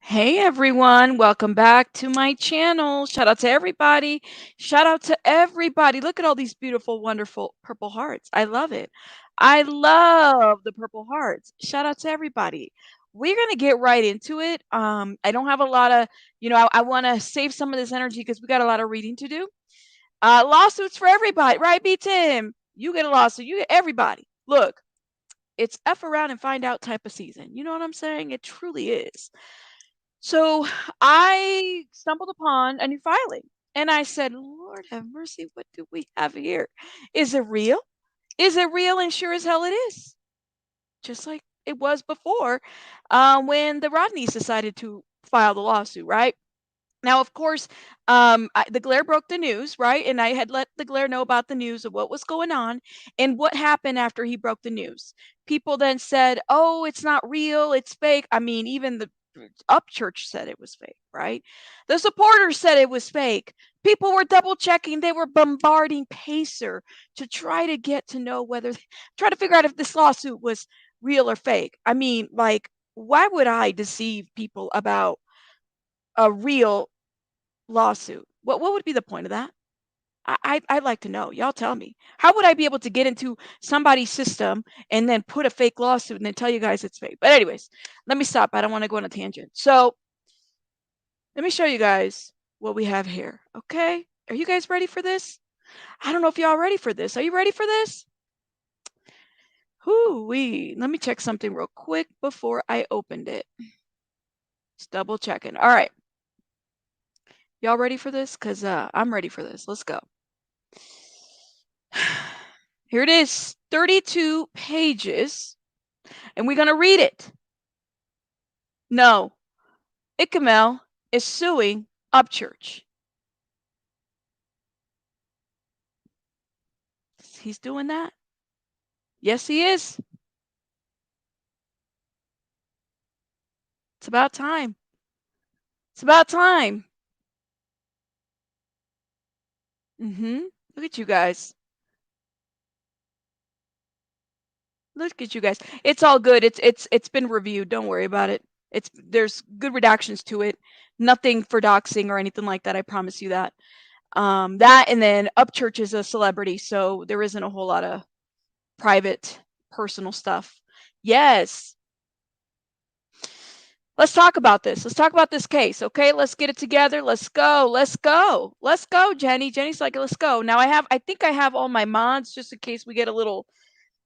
Hey everyone, welcome back to my channel. Shout out to everybody. Shout out to everybody. Look at all these beautiful, wonderful purple hearts. I love it. I love the purple hearts. Shout out to everybody. We're going to get right into it. I don't have a lot of, I want to save some of this energy because we got a lot of reading to do. Lawsuits for everybody, right, B Tim? You get a lawsuit. You get everybody. Look, it's F around and find out type of season. You know what I'm saying? It truly is. So I stumbled upon a new filing and I said, Lord have mercy, what do we have here? Is it real? Is it real? And sure as hell it is. Just like it was before when the Rodneys decided to file the lawsuit, right? Now, of course, the Glare broke the news, right? And I had let the Glare know about the news of what was going on and what happened after he broke the news. People then said, oh, it's not real, it's fake. I mean, even the Upchurch said it was fake, right? The supporters said it was fake. People were double checking. They were bombarding Pacer to try to get to know try to figure out if this lawsuit was real or fake. I mean, like, why would I deceive people about a real lawsuit? What would be the point of that? I'd like to know. Y'all tell me. How would I be able to get into somebody's system and then put a fake lawsuit and then tell you guys it's fake? But anyways, let me stop. I don't want to go on a tangent. So let me show you guys what we have here. Okay? Are you guys ready for this? I don't know if y'all ready for this. Are you ready for this? Whoo-wee. Let me check something real quick before I opened it. Just double checking. All right. Y'all ready for this? Because I'm ready for this. Let's go. Here it is, 32 pages, and we're going to read it. No, ICKEDMEL is suing Upchurch. He's doing that? Yes, he is. It's about time. It's about time. Look at you guys. Look at you guys. It's all good. It's been reviewed. Don't worry about it. There's good redactions to it. Nothing for doxing or anything like that. I promise you that. That and then Upchurch is a celebrity, so there isn't a whole lot of private, personal stuff. Yes. Let's talk about this. Let's talk about this case. Okay, let's get it together. Let's go. Let's go. Let's go, Jenny. Jenny's like, let's go. Now I think I have all my mods just in case we get a little,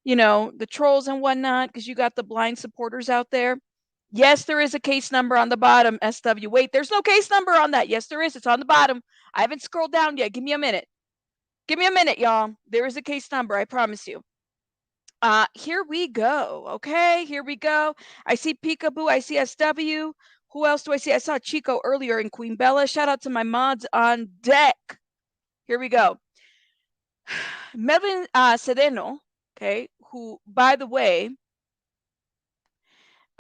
the trolls and whatnot, because you got the blind supporters out there. Yes, there is a case number on the bottom, SW. Wait, there's no case number on that. Yes, there is. It's on the bottom. I haven't scrolled down yet. Give me a minute. Give me a minute, y'all. There is a case number. I promise you. Here we go. Okay, here we go. I see Peekaboo. I see SW. Who else do I see? I saw Chico earlier in Queen Bella. Shout out to my mods on deck. Here we go. Melvin Sedeno, okay, who, by the way,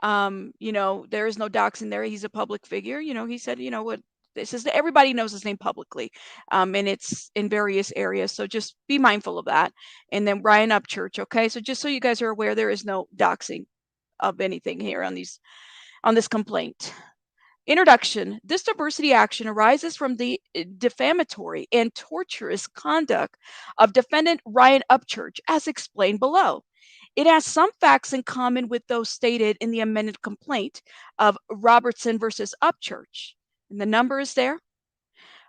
there is no doxing there. He's a public figure. He said, what this is, everybody knows his name publicly, and it's in various areas. So just be mindful of that. And then Ryan Upchurch. Okay, so just so you guys are aware, there is no doxing of anything here on this complaint. Introduction. This diversity action arises from the defamatory and torturous conduct of defendant Ryan Upchurch, as explained below. It has some facts in common with those stated in the amended complaint of Robertson versus Upchurch. And the number is there.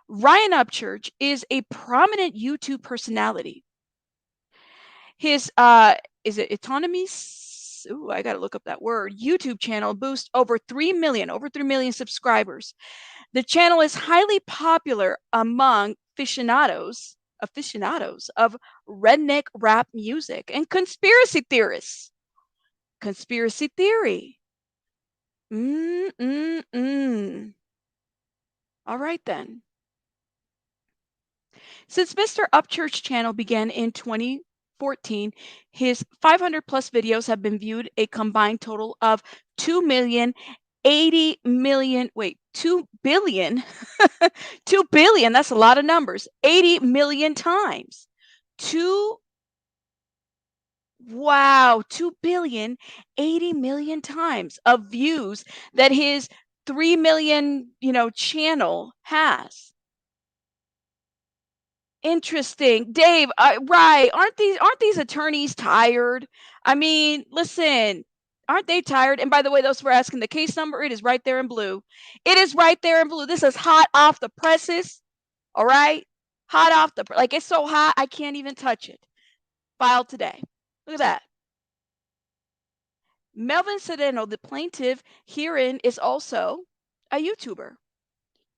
Ryan Upchurch is a prominent YouTube personality. His is it autonomy's? Ooh, I gotta look up that word. YouTube channel boosts over 3 million subscribers. The channel is highly popular among aficionados of redneck rap music and conspiracy theorists. Conspiracy theory. All right then. Since Mr. Upchurch channel began in 2014, his 500 plus videos have been viewed a combined total of 2 million 80 million, wait, 2 billion, 2 billion, that's a lot of numbers, 80 million times. 2 billion 80 million times of views that his 3 million, channel has. Interesting. Dave, right. Aren't these attorneys tired? I mean, listen, aren't they tired? And by the way, those who are asking the case number, it is right there in blue. It is right there in blue. This is hot off the presses. All right? Hot off the like it's so hot I can't even touch it. Filed today. Look at that. Melvin Sedeno, the plaintiff herein, is also a YouTuber.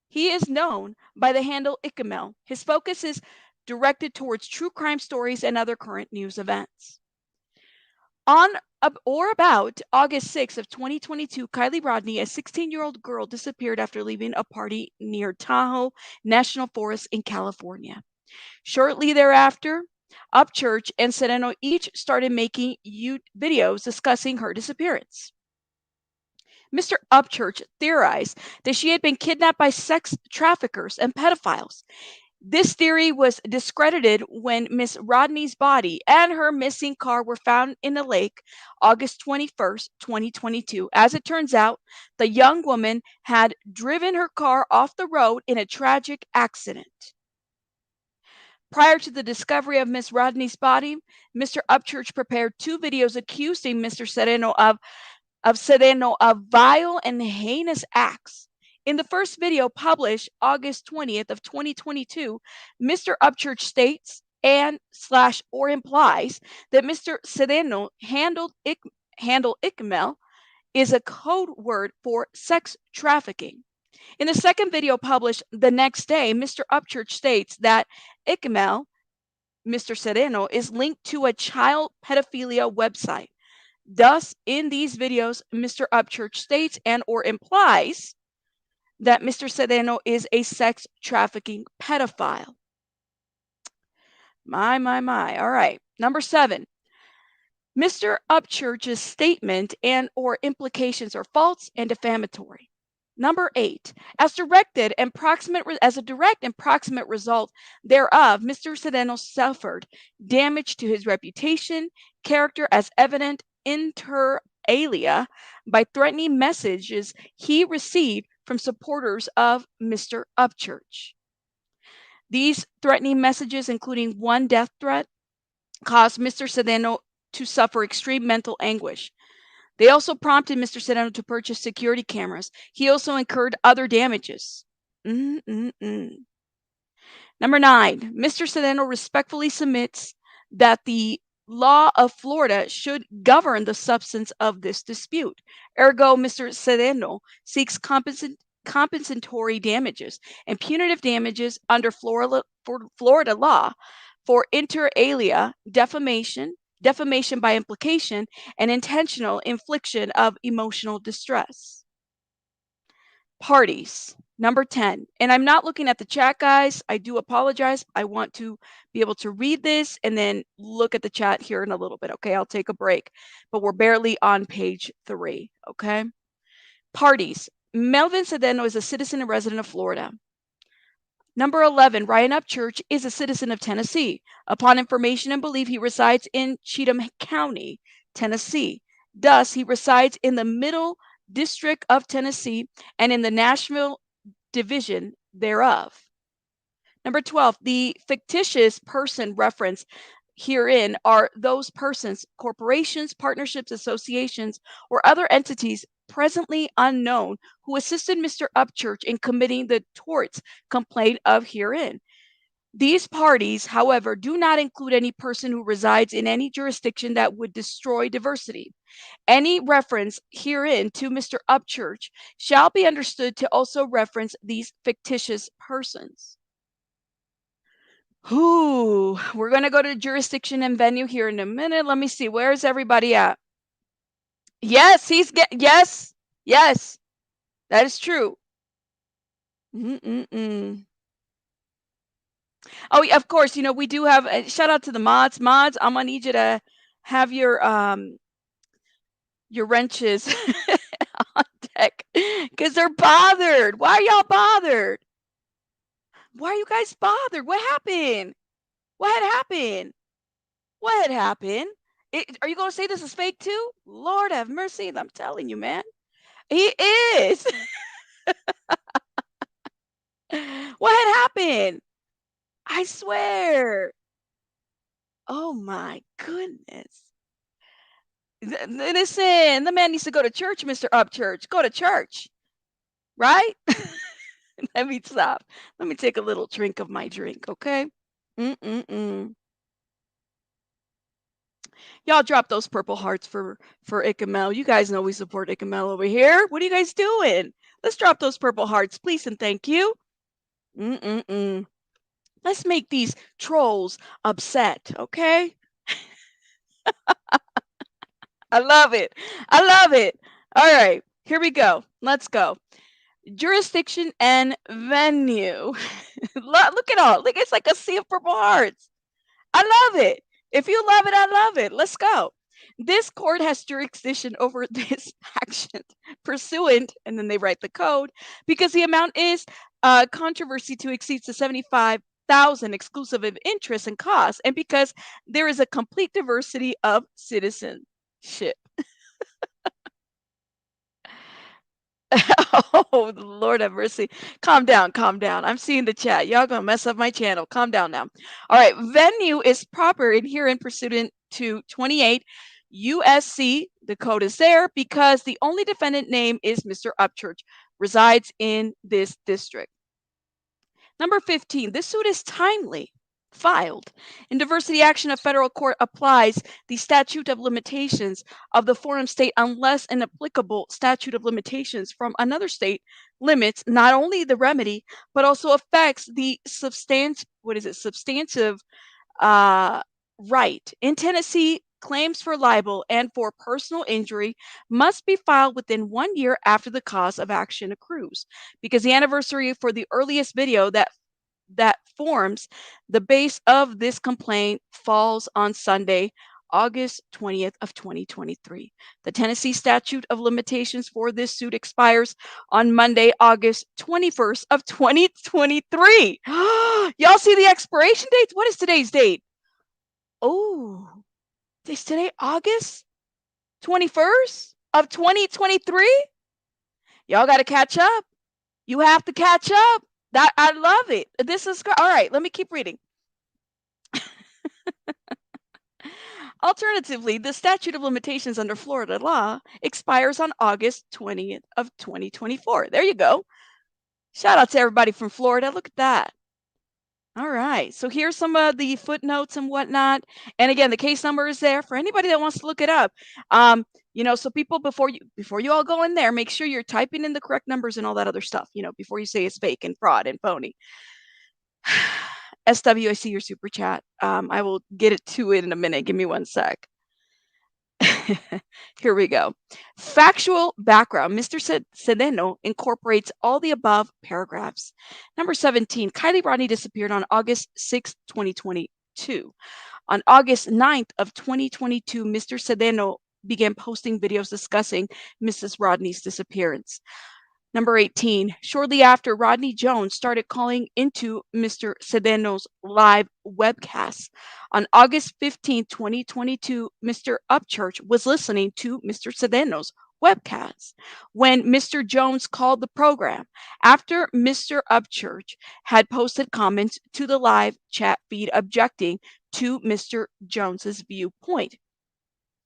He is known by the handle ICKEDMEL. His focus is directed towards true crime stories and other current news events. On or about August 6th of 2022, Kiely Rodni, a 16-year-old girl, disappeared after leaving a party near Tahoe National Forest in California. Shortly thereafter, Upchurch and Sedeno each started making videos discussing her disappearance. Mr. Upchurch theorized that she had been kidnapped by sex traffickers and pedophiles. This theory was discredited when Miss Rodni's body and her missing car were found in a lake August 21st, 2022. As it turns out, the young woman had driven her car off the road in a tragic accident. Prior to the discovery of Miss Rodni's body, Mr. Upchurch prepared 2 videos accusing Mr. Sedeno of vile and heinous acts. In the first video published August 20th of 2022, Mr. Upchurch states or implies that Mr. Sedeno handle ICKEDMEL is a code word for sex trafficking. In the second video published the next day, Mr. Upchurch states that ICKEDMEL, Mr. Sedeno, is linked to a child pedophilia website. Thus, in these videos, Mr. Upchurch states and or implies that Mr. Sedeno is a sex trafficking pedophile. My. All right. Number 7. Mr. Upchurch's statement and or implications are false and defamatory. Number 8. As a direct and proximate result thereof, Mr. Sedeno suffered damage to his reputation, character as evident inter alia by threatening messages he received from supporters of Mr. Upchurch. These threatening messages, including one death threat, caused Mr. Sedeno to suffer extreme mental anguish. They also prompted Mr. Sedeno to purchase security cameras. He also incurred other damages. Number 9, Mr. Sedeno respectfully submits that the law of Florida should govern the substance of this dispute. Ergo, Mr. Sedeno seeks compensatory damages and punitive damages under Florida law for inter alia, defamation by implication, and intentional infliction of emotional distress. Parties. Number 10. And I'm not looking at the chat, guys. I do apologize. I want to be able to read this and then look at the chat here in a little bit. Okay, I'll take a break. But we're barely on page 3. Okay. Parties. Melvin Sedeno is a citizen and resident of Florida. Number 11, Ryan Upchurch is a citizen of Tennessee. Upon information and belief, he resides in Cheatham County, Tennessee. Thus, he resides in the Middle District of Tennessee and in the Nashville Division thereof. Number 12, the fictitious person referenced herein are those persons, corporations, partnerships, associations, or other entities presently unknown who assisted Mr. Upchurch in committing the torts complained of herein. These parties, however, do not include any person who resides in any jurisdiction that would destroy diversity. Any reference herein to Mr. Upchurch shall be understood to also reference these fictitious persons. We're going to go to jurisdiction and venue here in a minute. Let me see. Where is everybody at? Yes, yes, that is true. Oh, yeah, of course, we do have, shout out to the mods. Mods, I'm going to need you to have your wrenches on deck because they're bothered. Why are y'all bothered? Why are you guys bothered? What happened? What had happened? What had happened? Are you going to say this is fake too? Lord have mercy. I'm telling you, man. He is. What had happened? I swear. Oh my goodness. Listen, the man needs to go to church, Mr. Upchurch. Go to church, right? Let me stop. Let me take a little drink of my drink, okay? Mm-mm-mm. Y'all drop those purple hearts for ICKEDMEL. You guys know we support ICKEDMEL over here. What are you guys doing? Let's drop those purple hearts, please and thank you. Mm-mm-mm. Let's make these trolls upset, okay? I love it. I love it. All right, here we go. Let's go. Jurisdiction and venue. Look at all. Look, it's like a sea of purple hearts. I love it. If you love it, I love it. Let's go. This court has jurisdiction over this action pursuant, and then they write the code, because the amount is controversy to exceeds the 75,000 exclusive of interest and costs, and because there is a complete diversity of citizenship. Oh, Lord have mercy. Calm down, calm down. I'm seeing the chat. Y'all gonna mess up my channel. Calm down now. All right, venue is proper in here in pursuant to 28 USC. The code is there because the only defendant name is Mr. Upchurch, resides in this district. Number 15, this suit is timely filed. In diversity action, a federal court applies the statute of limitations of the forum state unless an applicable statute of limitations from another state limits not only the remedy, but also affects the substantive right. In Tennessee, claims for libel and for personal injury must be filed within 1 year after the cause of action accrues, because the anniversary for the earliest video that forms the base of this complaint falls on Sunday, August 20th of 2023. The Tennessee statute of limitations for this suit expires on Monday, August 21st of 2023. Y'all see the expiration dates? What is today's date? Oh, is today August 21st of 2023? Y'all got to catch up. You have to catch up. That I love it. This is all right. Let me keep reading. Alternatively, the statute of limitations under Florida law expires on August 20th of 2024. There you go. Shout out to everybody from Florida. Look at that. All right. So here's some of the footnotes and whatnot. And again, the case number is there for anybody that wants to look it up. So people before you all go in there, make sure you're typing in the correct numbers and all that other stuff, before you say it's fake and fraud and phony. SW, I see your super chat. I will get it to it in a minute. Give me 1 sec. Here we go. Factual background. Mr. Sedeno incorporates all the above paragraphs. Number 17, Kiely Rodni disappeared on August 6, 2022. On August 9th of 2022, Mr. Sedeno began posting videos discussing Mrs. Rodni's disappearance. Number 18, shortly after, Rodney Jones started calling into Mr. Sedeno's live webcast. On August 15, 2022, Mr. Upchurch was listening to Mr. Sedeno's webcast when Mr. Jones called the program. After Mr. Upchurch had posted comments to the live chat feed objecting to Mr. Jones's viewpoint,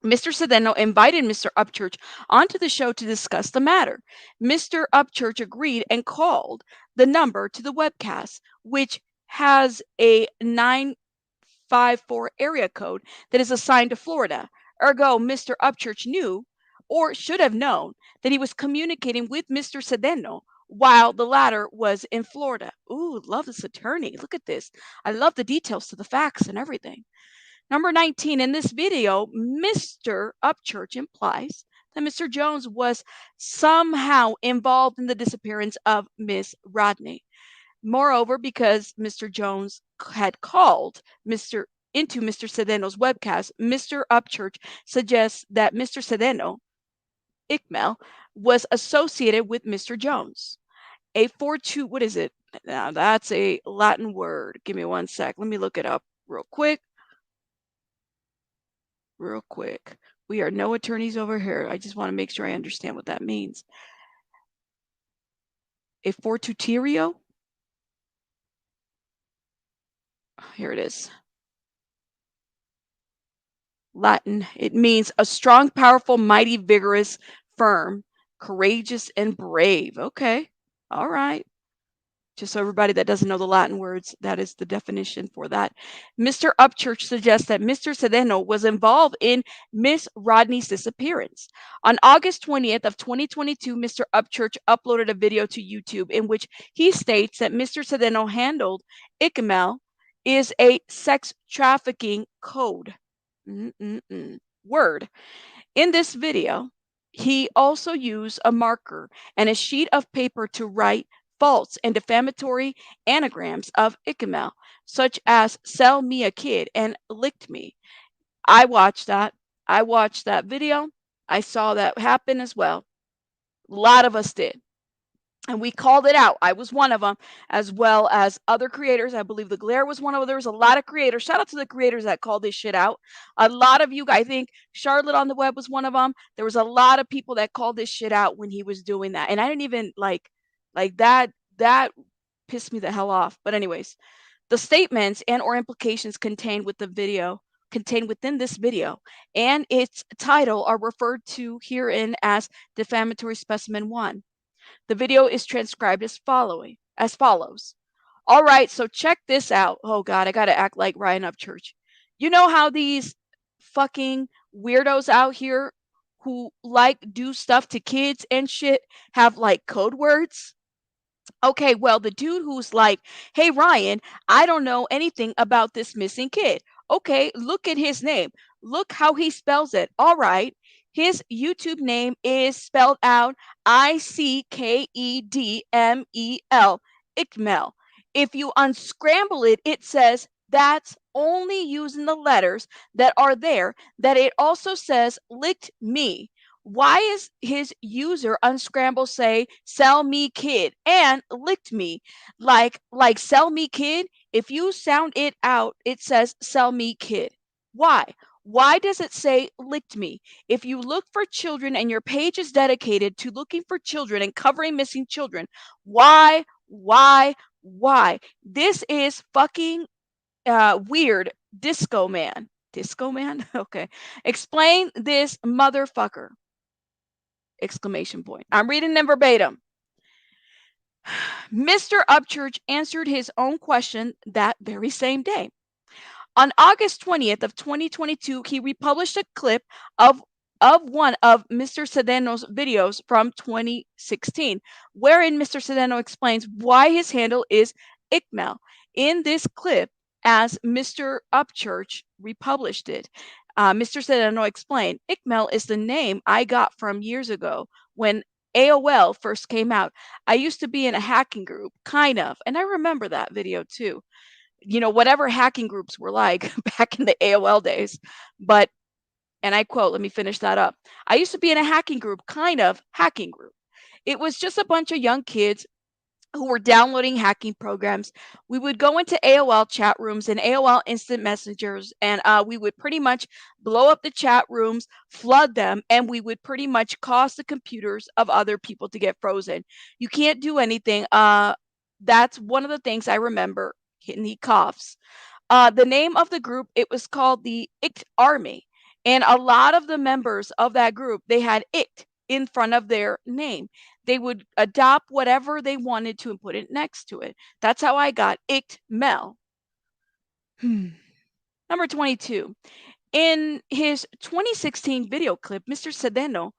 Mr. Sedeno invited Mr. Upchurch onto the show to discuss the matter. Mr. Upchurch agreed and called the number to the webcast, which has a 954 area code that is assigned to Florida. Ergo, Mr. Upchurch knew, or should have known, that he was communicating with Mr. Sedeno while the latter was in Florida. Ooh, love this attorney. Look at this. I love the details to the facts and everything. Number 19, in this video, Mr. Upchurch implies that Mr. Jones was somehow involved in the disappearance of Miss Rodni. Moreover, because Mr. Jones had called into Mr. Sedeno's webcast, Mr. Upchurch suggests that Mr. Sedeno, ICKEDMEL, was associated with Mr. Jones. A 4-2, what is it? Now, that's a Latin word. Give me 1 sec. Let me look it up real quick. We are no attorneys over here. I just want to make sure I understand what that means. A fortiturio? Here it is. Latin. It means a strong, powerful, mighty, vigorous, firm, courageous, and brave. Okay. All right. Just so everybody that doesn't know the Latin words, that is the definition for that. Mr. Upchurch suggests that Mr. Sedeno was involved in Miss Rodney's disappearance. On August 20th of 2022, Mr. Upchurch uploaded a video to YouTube in which he states that Mr. Sedeno handled ICKEDMEL is a sex trafficking code. Word. In this video, he also used a marker and a sheet of paper to write false and defamatory anagrams of ICKEDMEL, such as "sell me a kid" and "licked me." I watched that. I watched that video. I saw that happen as well. A lot of us did. And we called it out. I was one of them, as well as other creators. I believe the Glare was one of them. There was a lot of creators. Shout out to the creators that called this shit out. A lot of you, I think Charlotte on the web was one of them. There was a lot of people that called this shit out when he was doing that. And I didn't even like that pissed me the hell off. But anyways, the statements and or implications contained within this video and its title are referred to herein as defamatory specimen 1. The video is transcribed as follows. All right, so check this out. Oh God, I gotta act like Ryan Upchurch. You know how these fucking weirdos out here who do stuff to kids and shit have like code words? Okay, well, the dude who's like, "Hey, Ryan, I don't know anything about this missing kid." Okay, look at his name. Look how he spells it. All right. His YouTube name is spelled out ICKEDMEL, ICKEDMEL. If you unscramble it, it says that's only using the letters that are there, that it also says licked me. Why is his user unscramble say "sell me kid" and "licked me"? Like "sell me kid"? If you sound it out, it says "sell me kid." Why? Why does it say "licked me"? If you look for children and your page is dedicated to looking for children and covering missing children, why? Why? This is fucking weird. Disco man. Disco man? Okay. Explain this motherfucker. Exclamation point. I'm reading them verbatim. Mr. Upchurch answered his own question that very same day. On August 20th of 2022, he republished a clip of one of Mr. Sedeno's videos from 2016, wherein Mr. Sedeno explains why his handle is ICKEDMEL. In this clip, as Mr. Upchurch republished it, Mr. Sedeno explained, "ICKEDMEL is the name I got from years ago when AOL first came out. I used to be in a hacking group, kind of, and I remember that video too. You know, whatever hacking groups were like back in the AOL days. But, and I quote, let me finish that up. I used to be in a hacking group, kind of hacking group. It was just a bunch of young kids who were downloading hacking programs. We would go into AOL chat rooms and AOL instant messengers, and we would pretty much blow up the chat rooms, flood them, and we would pretty much cause the computers of other people to get frozen. You can't do anything. That's one of the things I remember." And he coughs. The name of the group, it was called the ICT Army. And a lot of the members of that group, they had ICT in front of their name. They would adopt whatever they wanted to and put it next to it. That's how I got ICKEDMEL. Number 22. In his 2016 video clip, Mr. Sedeno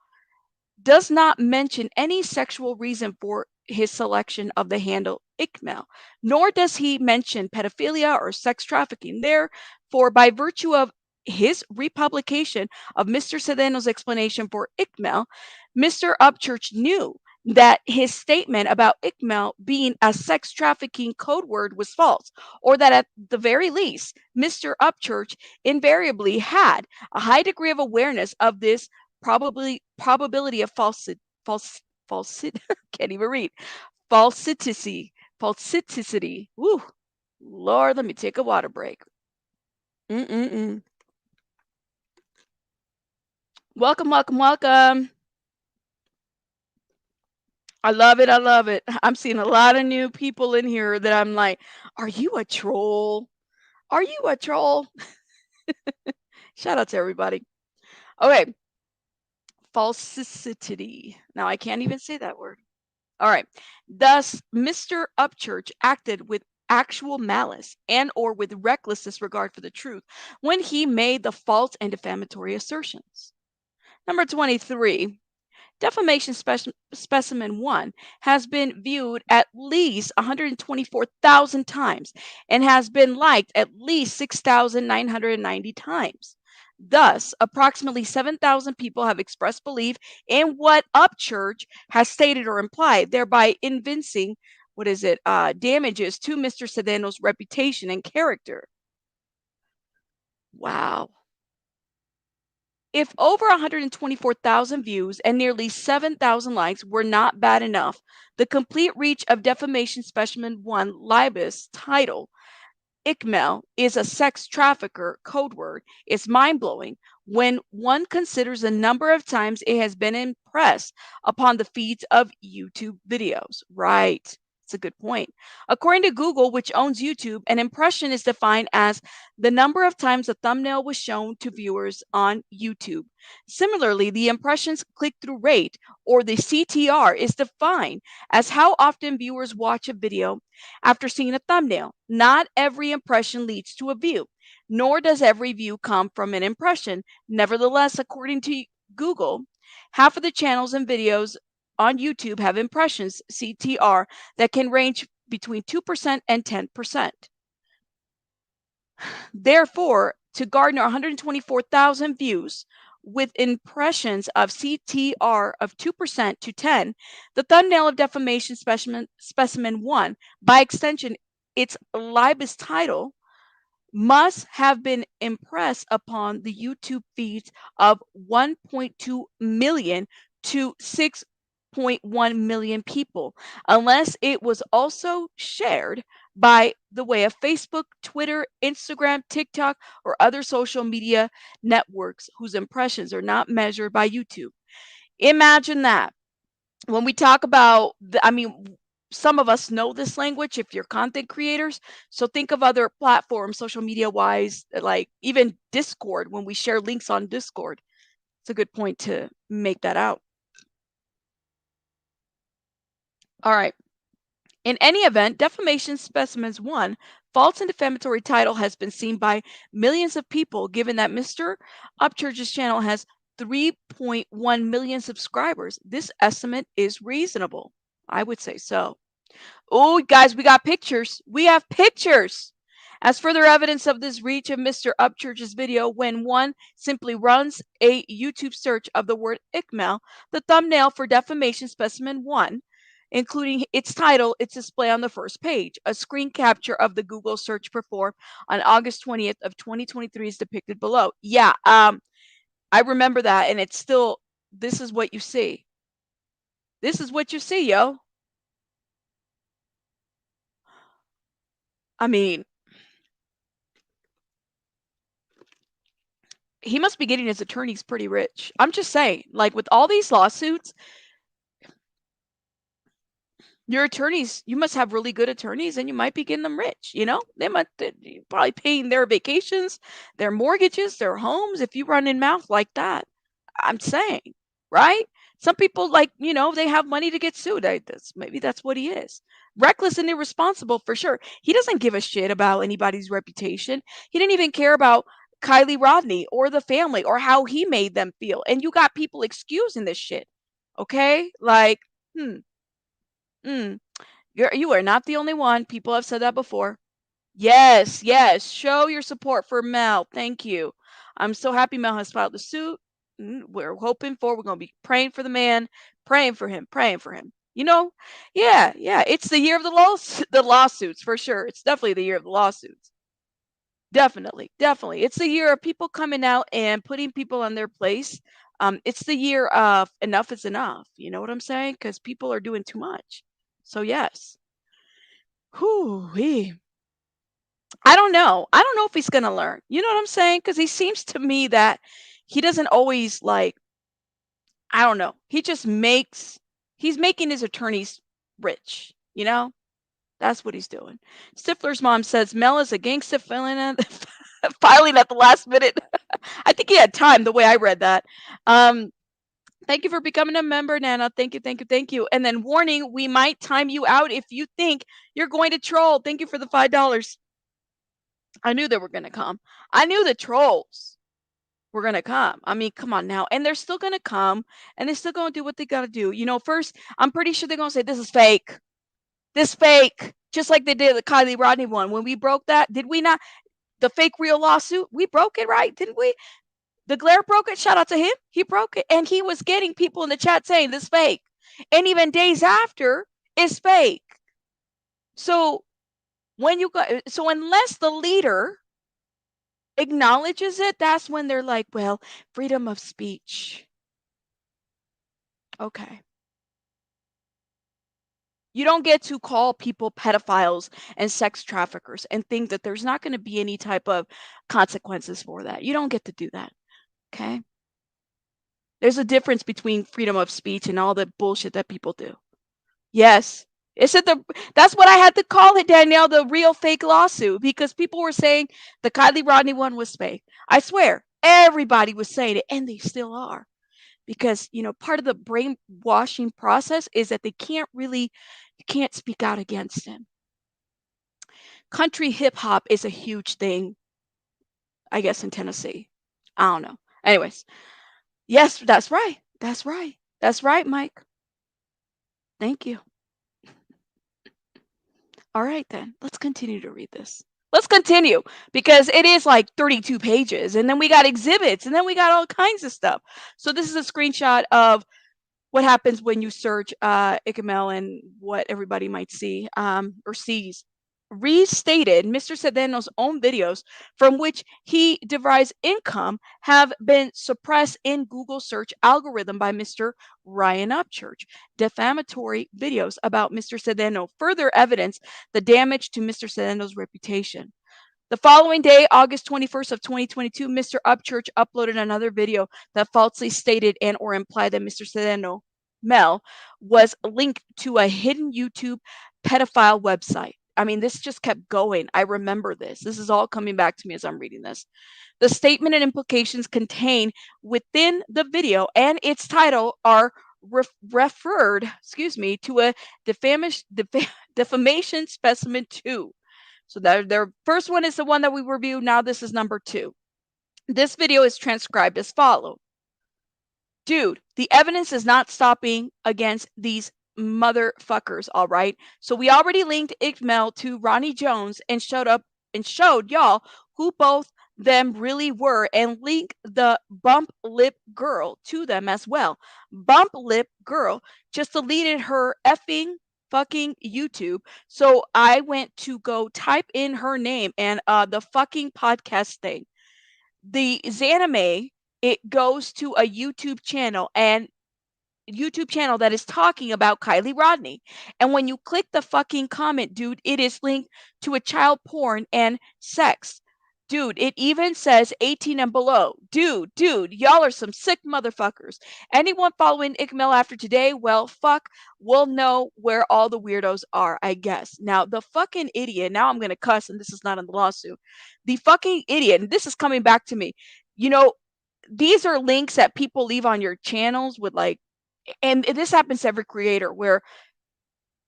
does not mention any sexual reason for his selection of the handle ICKEDMEL, nor does he mention pedophilia or sex trafficking. Therefore, by virtue of his republication of Mr. Sedeno's explanation for ICKEDMEL, Mr. Upchurch knew that his statement about ICKEDMEL being a sex trafficking code word was false, or that at the very least, Mr. Upchurch invariably had a high degree of awareness of this probability of falsity. Can't even read. Falsiticity. Woo. Lord, let me take a water break. Welcome, welcome, welcome. I love it. I love it. I'm seeing a lot of new people in here that I'm like, are you a troll? Are you a troll? Shout out to everybody. Okay, falsicity. Now I can't even say that word. All right. Thus, Mr. Upchurch acted with actual malice and or with reckless disregard for the truth when he made the false and defamatory assertions. Number 23. Defamation specimen 1 has been viewed at least 124,000 times and has been liked at least 6,990 times. Thus, approximately 7,000 people have expressed belief in what Upchurch has stated or implied, thereby evincing damages to Mr. Sedano's reputation and character. Wow. If over 124,000 views and nearly 7,000 likes were not bad enough, the complete reach of Defamation Specimen 1 libel's title, ICKEDMEL is a sex trafficker code word, is mind-blowing when one considers the number of times it has been impressed upon the feeds of YouTube videos. Right. It's a good point. According to Google, which owns YouTube, an impression is defined as the number of times a thumbnail was shown to viewers on YouTube. Similarly, the impressions click-through rate, or the CTR, is defined as how often viewers watch a video after seeing a thumbnail. Not every impression leads to a view, nor does every view come from an impression. Nevertheless, according to Google, half of the channels and videos on YouTube have impressions, CTR, that can range between 2% and 10%. Therefore, to garner 124,000 views with impressions of CTR of 2% to 10, the thumbnail of Defamation Specimen 1, by extension, its libelous title, must have been impressed upon the YouTube feeds of 1.2 million to 6.1 million people, unless it was also shared by the way of Facebook, Twitter, Instagram, TikTok, or other social media networks whose impressions are not measured by YouTube. Imagine that. When we talk about, some of us know this language if you're content creators. So think of other platforms, social media wise, like even Discord, when we share links on Discord. It's a good point to make that out. All right. In any event, Defamation Specimens 1, false and defamatory title has been seen by millions of people, given that Mr. Upchurch's channel has 3.1 million subscribers. This estimate is reasonable. I would say so. Oh, guys, we got pictures. We have pictures. As further evidence of this reach of Mr. Upchurch's video, when one simply runs a YouTube search of the word ICKEDMEL, the thumbnail for Defamation Specimen 1, including its title, its display on the first page. A screen capture of the Google search performed on August 20th of 2023 is depicted below. Yeah, I remember that, and it's still, this is what you see. This is what you see, yo. I mean, he must be getting his attorneys pretty rich. I'm just saying, like with all these lawsuits, your attorneys, you must have really good attorneys and you might be getting them rich, They might probably paying their vacations, their mortgages, their homes if you run in mouth like that. I'm saying, right? Some people they have money to get sued. Maybe that's what he is. Reckless and irresponsible for sure. He doesn't give a shit about anybody's reputation. He didn't even care about Kiely Rodni or the family or how he made them feel. And you got people excusing this shit. Okay? Like, mm, you are not the only one. People have said that before. Yes, yes. Show your support for Mel. Thank you. I'm so happy Mel has filed the suit. We're going to be praying for the man, praying for him, praying for him. Yeah, yeah. It's the year of the lawsuits for sure. It's definitely the year of the lawsuits. Definitely, definitely. It's the year of people coming out and putting people on their place. It's the year of enough is enough. You know what I'm saying? Because people are doing too much. So yes. Whew. I don't know. I don't know if he's going to learn. You know what I'm saying? Because he seems to me that he doesn't always I don't know. He just makes He's making his attorneys rich, you know? That's what he's doing. Stifler's mom says Mel is a gangsta filing at the last minute. I think he had time the way I read that. Thank you for becoming a member, Nana. Thank you, thank you, thank you. And then warning, we might time you out if you think you're going to troll. Thank you for the $5. I knew they were going to come. I knew the trolls were going to come. I mean, come on now. And they're still going to come and they're still going to do what they got to do. You know, first, I'm pretty sure they're going to say, this is fake. This fake. Just like they did the Kiely Rodni one. When we broke that, did we not? The fake real lawsuit, we broke it, right? Didn't we? The Glare broke it. Shout out to him. He broke it. And he was getting people in the chat saying this fake. And even days after, it's fake. So unless the leader acknowledges it, that's when they're like, well, freedom of speech. Okay. You don't get to call people pedophiles and sex traffickers and think that there's not going to be any type of consequences for that. You don't get to do that. Okay. There's a difference between freedom of speech and all the bullshit that people do. Yes. That's what I had to call it, Danielle, the real fake lawsuit, because people were saying the Kiely Rodni one was fake. I swear, everybody was saying it, and they still are. Because, part of the brainwashing process is that you can't speak out against him. Country hip hop is a huge thing, I guess, in Tennessee. I don't know. Anyways, yes, that's right. That's right. That's right, Mike. Thank you. All right, then. Let's continue to read this. Let's continue because it is like 32 pages, and then we got exhibits, and then we got all kinds of stuff. So this is a screenshot of what happens when you search ICKEDMEL and what everybody might see or sees. Restated, Mr. Sedano's own videos from which he derives income have been suppressed in Google search algorithm by Mr. Ryan Upchurch. Defamatory videos about Mr. Sedano further evidence the damage to Mr. Sedano's reputation. The following day, August 21st of 2022, Mr. Upchurch uploaded another video that falsely stated and or implied that Mr. Sedano Mel was linked to a hidden YouTube pedophile website. I mean, this just kept going. I remember this. This is all coming back to me as I'm reading this. The statement and implications contained within the video and its title are referred, to a defamation specimen 2. So their first one is the one that we reviewed. Now this is number 2. This video is transcribed as follows. Dude, the evidence is not stopping against these motherfuckers, all right? So we already linked ICKEDMEL to Ronnie Jones and showed y'all who both them really were and link the bump lip girl to them as well. Bump lip girl just deleted her effing fucking YouTube. So I went to go type in her name and the fucking podcast thing. The Zanime, it goes to a YouTube channel that is talking about Kiely Rodni. And when you click the fucking comment, dude, it is linked to a child porn and sex. Dude, it even says 18 and below. Dude, y'all are some sick motherfuckers. Anyone following ICKEDMEL after today, well, fuck, we'll know where all the weirdos are, I guess. Now, the fucking idiot, now I'm going to cuss, and this is not in the lawsuit. The fucking idiot, and this is coming back to me. These are links that people leave on your channels with and this happens to every creator where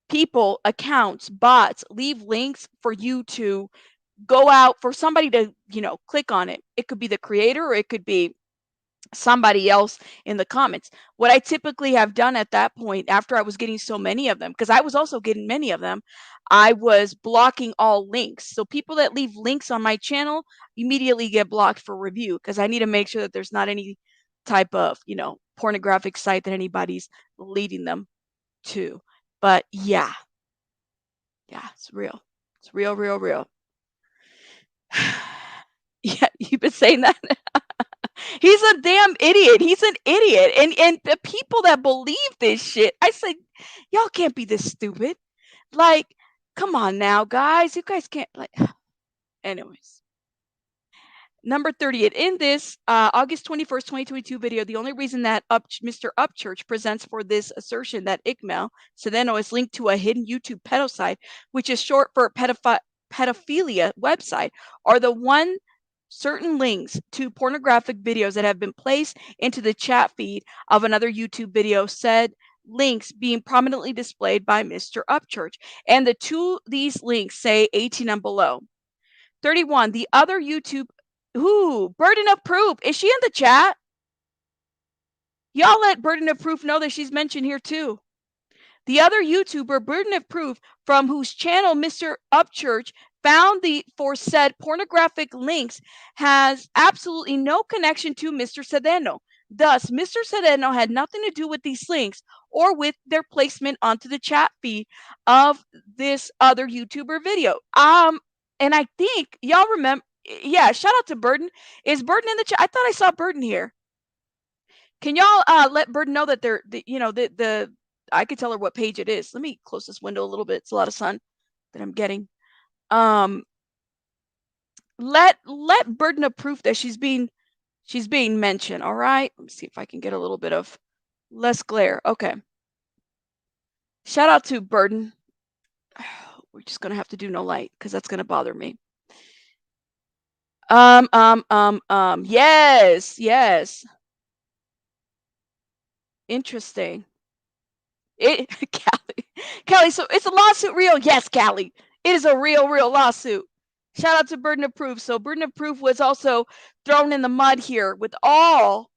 people, accounts, bots leave links for you to go out for somebody to, click on it. It could be the creator or it could be somebody else in the comments. What I typically have done at that point, after I was getting so many of them, because I was also getting many of them, I was blocking all links. So people that leave links on my channel immediately get blocked for review because I need to make sure that there's not any type of, pornographic site that anybody's leading them to. But yeah, it's real. It's real, real, real. Yeah, you've been saying that. He's a damn idiot. He's an idiot. And the people that believe this shit, I say, y'all can't be this stupid. Like, come on now, guys. You guys can't anyways. Number 38. In this August 21st, 2022 video, the only reason that Mr. Upchurch presents for this assertion that ICKEDMEL Sedeno is linked to a hidden YouTube pedo site, which is short for pedophilia website, are the one certain links to pornographic videos that have been placed into the chat feed of another YouTube video, said links being prominently displayed by Mr. Upchurch. And these links say 18 and below. 31. The other YouTube. Ooh, burden of proof. Is she in the chat? Y'all let burden of proof know that she's mentioned here too. The other YouTuber, burden of proof, from whose channel Mr. Upchurch found the foresaid pornographic links, has absolutely no connection to Mr. Sedeno. Thus, Mr. Sedeno had nothing to do with these links or with their placement onto the chat feed of this other YouTuber video. And I think y'all remember. Yeah, shout out to Burden. Is Burden in the chat? I thought I saw Burden here. Can y'all let Burden know that the I could tell her what page it is. Let me close this window a little bit. It's a lot of sun that I'm getting. Let Burden of proof that she's being mentioned. All right. Let me see if I can get a little bit of less glare. Okay. Shout out to Burden. We're just gonna have to do no light because that's gonna bother me. Yes. Interesting. Kiely, so it's a lawsuit real? Yes, Kiely. It is a real lawsuit. Shout out to Burden of Proof. So Burden of Proof was also thrown in the mud here with all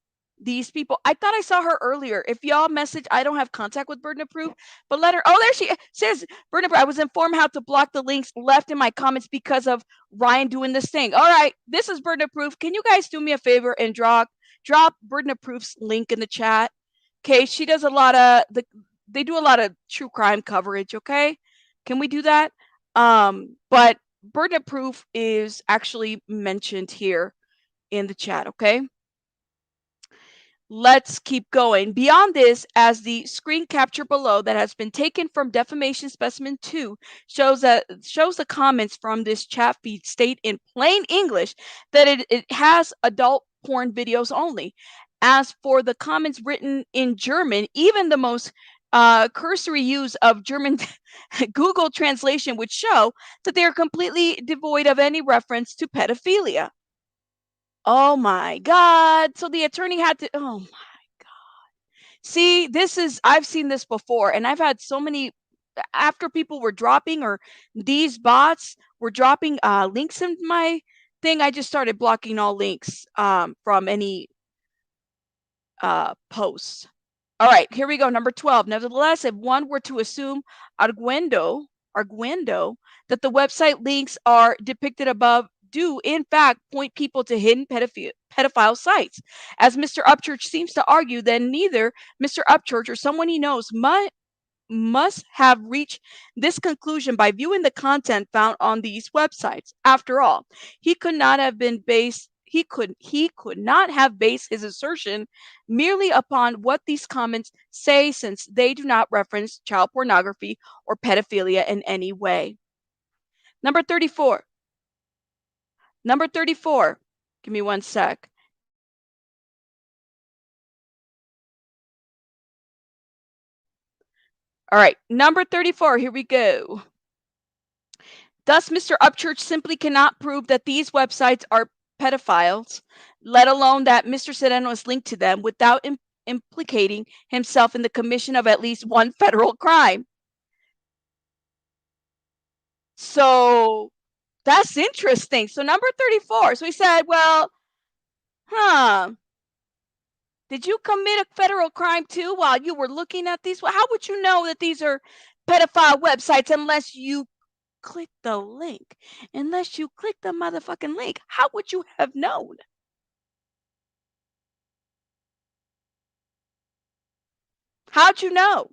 these people. I thought I saw her earlier. If y'all message, I don't have contact with Burden of Proof, but let her. Oh, there she says, Burden of Proof. I was informed how to block the links left in my comments because of Ryan doing this thing. All right, this is Burden of Proof. Can you guys do me a favor and drop Burden of Proof's link in the chat? Okay, she does a lot of they do a lot of true crime coverage, okay? Can we do that? But burden of proof is actually mentioned here in the chat, okay? Let's keep going. Beyond this, as the screen capture below that has been taken from defamation specimen 2 shows the comments from this chat feed state in plain English that it has adult porn videos only. As for the comments written in German, even the most cursory use of German Google translation would show that they are completely devoid of any reference to pedophilia. Oh my God. So the attorney had to, oh my God. See, I've seen this before, and I've had so many, after people were dropping, or these bots were dropping links in my thing, I just started blocking all links from any posts. All right, here we go. Number 12. Nevertheless, if one were to assume arguendo, that the website links are depicted above do in fact point people to hidden pedophile sites, as Mr. Upchurch seems to argue, then neither Mr. Upchurch or someone he knows must have reached this conclusion by viewing the content found on these websites. After all, he could not have based his assertion merely upon what these comments say, since they do not reference child pornography or pedophilia in any way. Number 34. Give me one sec. All right, number 34. Here we go. Thus, Mr. Upchurch simply cannot prove that these websites are pedophiles, let alone that Mr. Sedeno is linked to them, without implicating himself in the commission of at least one federal crime. So that's interesting. So number 34. So he said, well, did you commit a federal crime too while you were looking at these? Well, how would you know that these are pedophile websites unless you click the link? Unless you click the motherfucking link, how would you have known? How'd you know?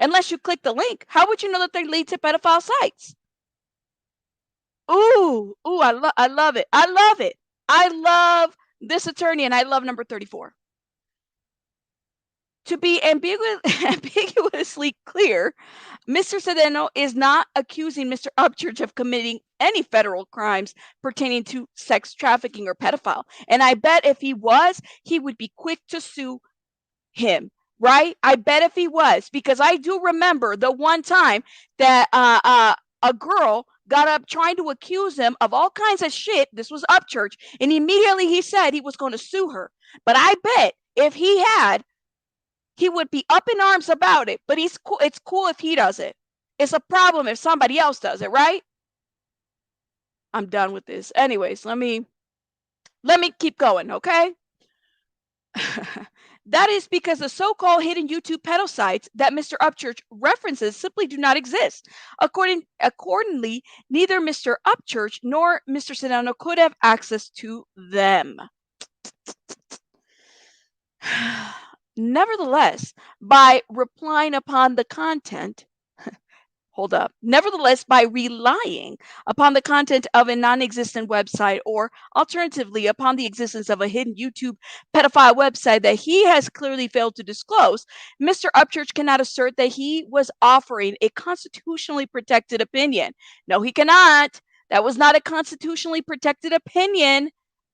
Unless you click the link, how would you know that they lead to pedophile sites? Ooh, I love it. I love it. I love this attorney, and I love number 34. To be ambiguously clear, Mr. Sedeno is not accusing Mr. Upchurch of committing any federal crimes pertaining to sex trafficking or pedophile. And I bet if he was, he would be quick to sue him, right? I bet if he was, because I do remember the one time that a girl got up trying to accuse him of all kinds of shit. This was Upchurch, and immediately he said he was going to sue her. But I bet if he had, he would be up in arms about it. But he's cool. It's cool if he does it. It's a problem if somebody else does it, right? I'm done with this. Anyways, let me keep going, okay? That is because the so-called hidden YouTube pedo sites that Mr. Upchurch references simply do not exist. Accordingly, neither Mr. Upchurch nor Mr. Sedano could have access to them. Nevertheless, by relying upon the content Nevertheless, by relying upon the content of a non-existent website, or alternatively upon the existence of a hidden YouTube pedophile website that he has clearly failed to disclose, Mr. Upchurch cannot assert that he was offering a constitutionally protected opinion. No, he cannot. That was not a constitutionally protected opinion.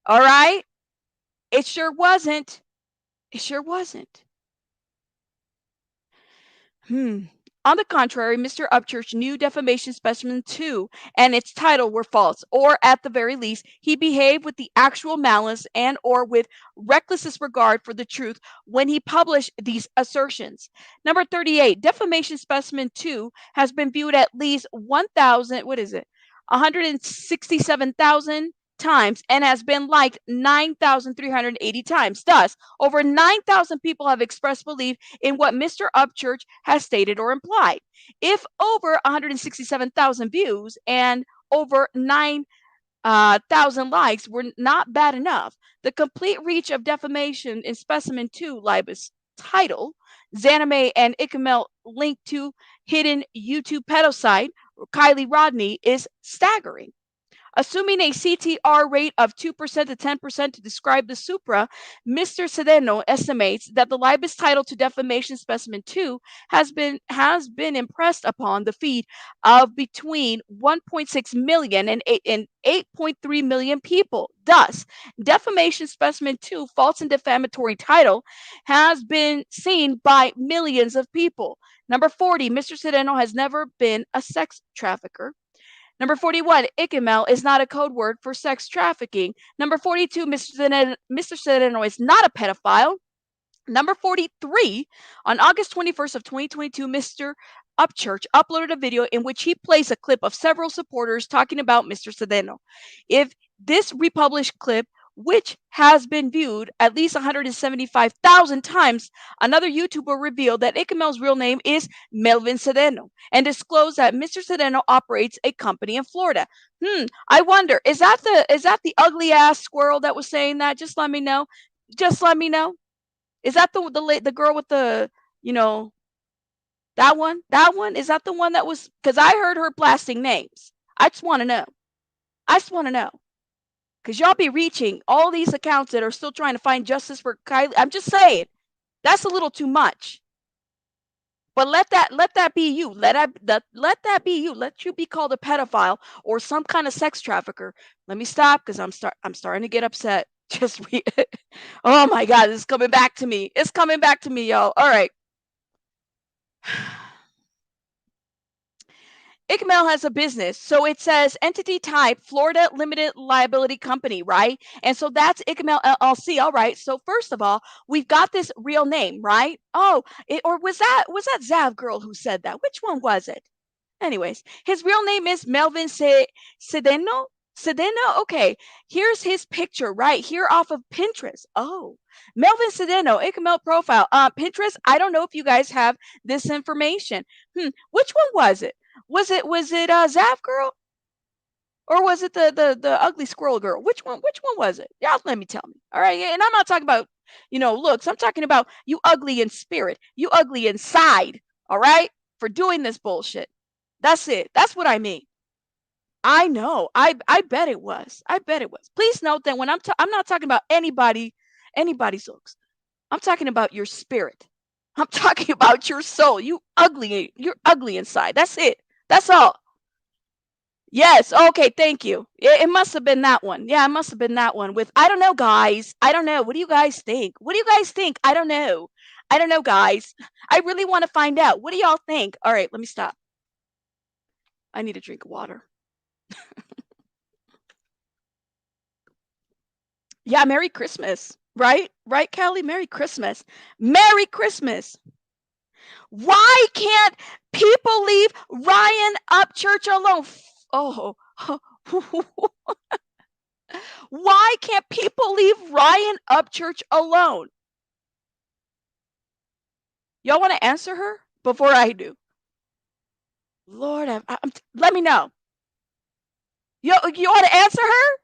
All right? It sure wasn't. It sure wasn't. On the contrary, Mr. Upchurch's new defamation specimen 2 and its title were false, or at the very least, he behaved with the actual malice and or with reckless disregard for the truth when he published these assertions. Number 38, defamation specimen 2 has been viewed at least 167,000 times and has been liked 9,380 times. Thus, over 9,000 people have expressed belief in what Mr. Upchurch has stated or implied. If over 167,000 views and over 9,000 likes were not bad enough, the complete reach of defamation in Specimen 2 Libel's title, Zanime and ICKEDMEL linked to hidden YouTube pedo site, Kiely Rodni, is staggering. Assuming a CTR rate of 2% to 10% to describe the supra, Mr. Sedeno estimates that the libelous title to defamation specimen 2 has been impressed upon the feed of between 1.6 million and 8.3 million people. Thus, defamation specimen 2 false and defamatory title has been seen by millions of people. Number 40, Mr. Sedeno has never been a sex trafficker. Number 41, ICKEDMEL is not a code word for sex trafficking. Number 42, Mr. Sedeno is not a pedophile. Number 43, on August 21st of 2022, Mr. Upchurch uploaded a video in which he plays a clip of several supporters talking about Mr. Sedeno. If this republished clip, which has been viewed at least 175,000 times, another YouTuber revealed that ICKEDMEL's real name is Melvin Sedeno and disclosed that Mr. Sedeno operates a company in Florida. I wonder, is that the ugly ass squirrel that was saying that? Just let me know. Just let me know. Is that the girl with the, that one? That one? Is that the one that was, because I heard her blasting names. I just want to know. Because y'all be reaching all these accounts that are still trying to find justice for Kiely. I'm just saying, that's a little too much. But let that be you. Let that be you. Let you be called a pedophile or some kind of sex trafficker. Let me stop because I'm starting to get upset. Just oh my God, this is coming back to me. It's coming back to me, y'all. All right. ICKEDMEL has a business. So it says entity type, Florida Limited Liability Company, right? And so that's ICKEDMEL LLC. All right. So first of all, we've got this real name, right? Oh, or was that Zav girl who said that? Which one was it? Anyways, his real name is Melvin Sedeno. Sedeno? Okay. Here's his picture right here off of Pinterest. Oh, Melvin Sedeno, ICKEDMEL profile. Pinterest, I don't know if you guys have this information. Which one was it? Was it Zav girl? Or was it the ugly squirrel girl? Which one was it? Y'all let me tell me. All right. And I'm not talking about, looks. I'm talking about you ugly in spirit. You ugly inside. All right? For doing this bullshit. That's it. That's what I mean. I know. I bet it was. I bet it was. Please note that when I'm not talking about anybody's looks. I'm talking about your spirit. I'm talking about your soul. You're ugly inside. That's it. That's all. Yes. Okay. Thank you. It must have been that one. Yeah, it must have been that one with, I don't know, guys. I don't know. What do you guys think? What do you guys think? I don't know. I don't know, guys. I really want to find out. What do y'all think? All right. Let me stop. I need a drink of water. Yeah. Merry Christmas. Right? Right, Kelly? Merry Christmas. Merry Christmas. Why can't people leave Ryan Upchurch alone? Oh, why can't people leave Ryan Upchurch alone? Y'all want to answer her before I do? Lord, let me know. You want to answer her?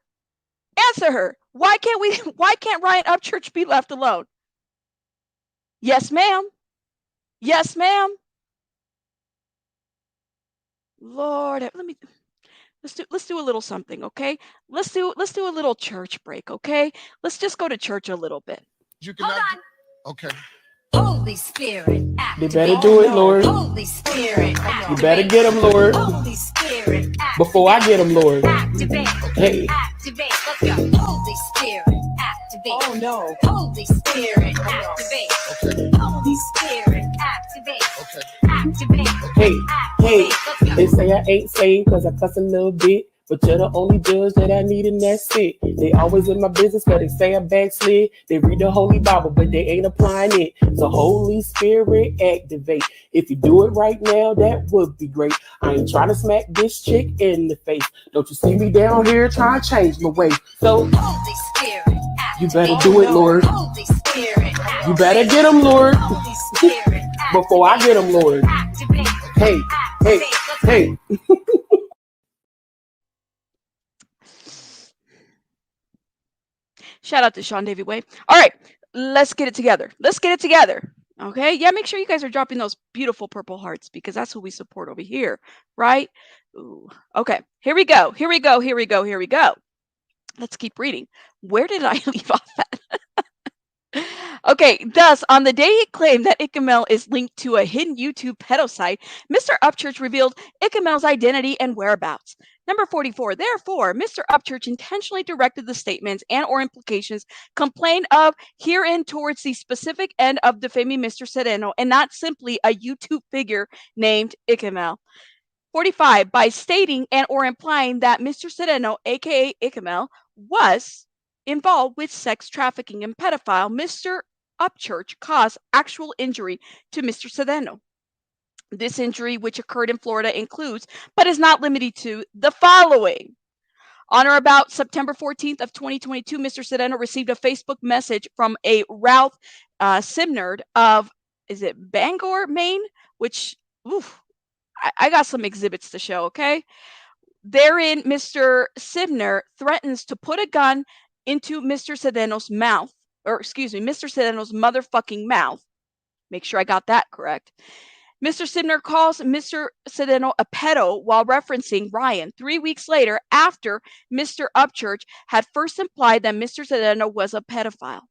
Answer her. Why can't we? Why can't Ryan Upchurch be left alone? Yes, ma'am. Yes, ma'am. Lord, let's do a little something, okay? Let's do a little church break, okay? Let's just go to church a little bit. Hold on. Okay. Holy Spirit, You better do it, Lord. Holy Spirit, You better get them, Lord. Holy Spirit, Before I get them, Lord. activate. Hey. Activate. Let's go. Holy Spirit, activate. Oh, no. Holy Spirit, activate. Okay. Holy Spirit, activate. Okay. Activate. Hey, hey. Activate. Let's go. They say I ain't saved because I cuss a little bit. But you're the only judge that I need, and that's it. They always in my business, but they say I backslid. They read the Holy Bible, but they ain't applying it. So Holy Spirit, activate. If you do it right now, that would be great. I ain't trying to smack this chick in the face. Don't you see me down here trying to change my way? So Holy Spirit, you activate. better do it, Lord. Holy Spirit, activate. You better get them, Lord. Holy Spirit, Before I get them, Lord. activate. Hey, hey, hey. Shout out to Sean Davy Way. All right, let's get it together. Let's get it together. Okay. Yeah, make sure you guys are dropping those beautiful purple hearts because that's who we support over here, right? Ooh. Okay. Here we go. Here we go. Here we go. Here we go. Let's keep reading. Where did I leave off at? Okay, thus, on the day it claimed that ICKEDMEL is linked to a hidden YouTube pedo site, Mr. Upchurch revealed ICKEDMEL's identity and whereabouts. Number 44. Therefore, Mr. Upchurch intentionally directed the statements and or implications complained of herein towards the specific end of defaming Mr. Sereno and not simply a YouTube figure named ICKEDMEL. 45. By stating and or implying that Mr. Sereno, aka ICKEDMEL, was involved with sex trafficking and pedophile, Mr. Upchurch caused actual injury to Mr. Sereno. This injury, which occurred in Florida, includes, but is not limited to, the following. On or about September 14th of 2022, Mr. Sereno received a Facebook message from a Ralph Simnard of, is it Bangor, Maine? Which, oof, I got some exhibits to show, okay? Therein, Mr. Sibner threatens to put a gun into Mr. Sereno's mouth, or excuse me, Mr. Sereno's motherfucking mouth. Make sure I got that correct. Mr. Sibner calls Mr. Sereno a pedo while referencing Ryan 3 weeks later after Mr. Upchurch had first implied that Mr. Sereno was a pedophile.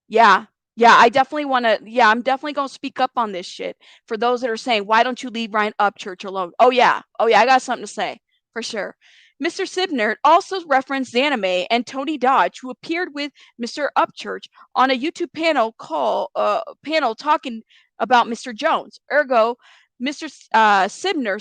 Yeah. Yeah, I definitely want to. Yeah, I'm definitely going to speak up on this shit for those that are saying, why don't you leave Ryan Upchurch alone? Oh, yeah. Oh, yeah. I got something to say for sure. Mr. Sibner also referenced Zanime and Tony Dodge, who appeared with Mr. Upchurch on a YouTube panel talking about Mr. Jones. Ergo, Mr. Sibner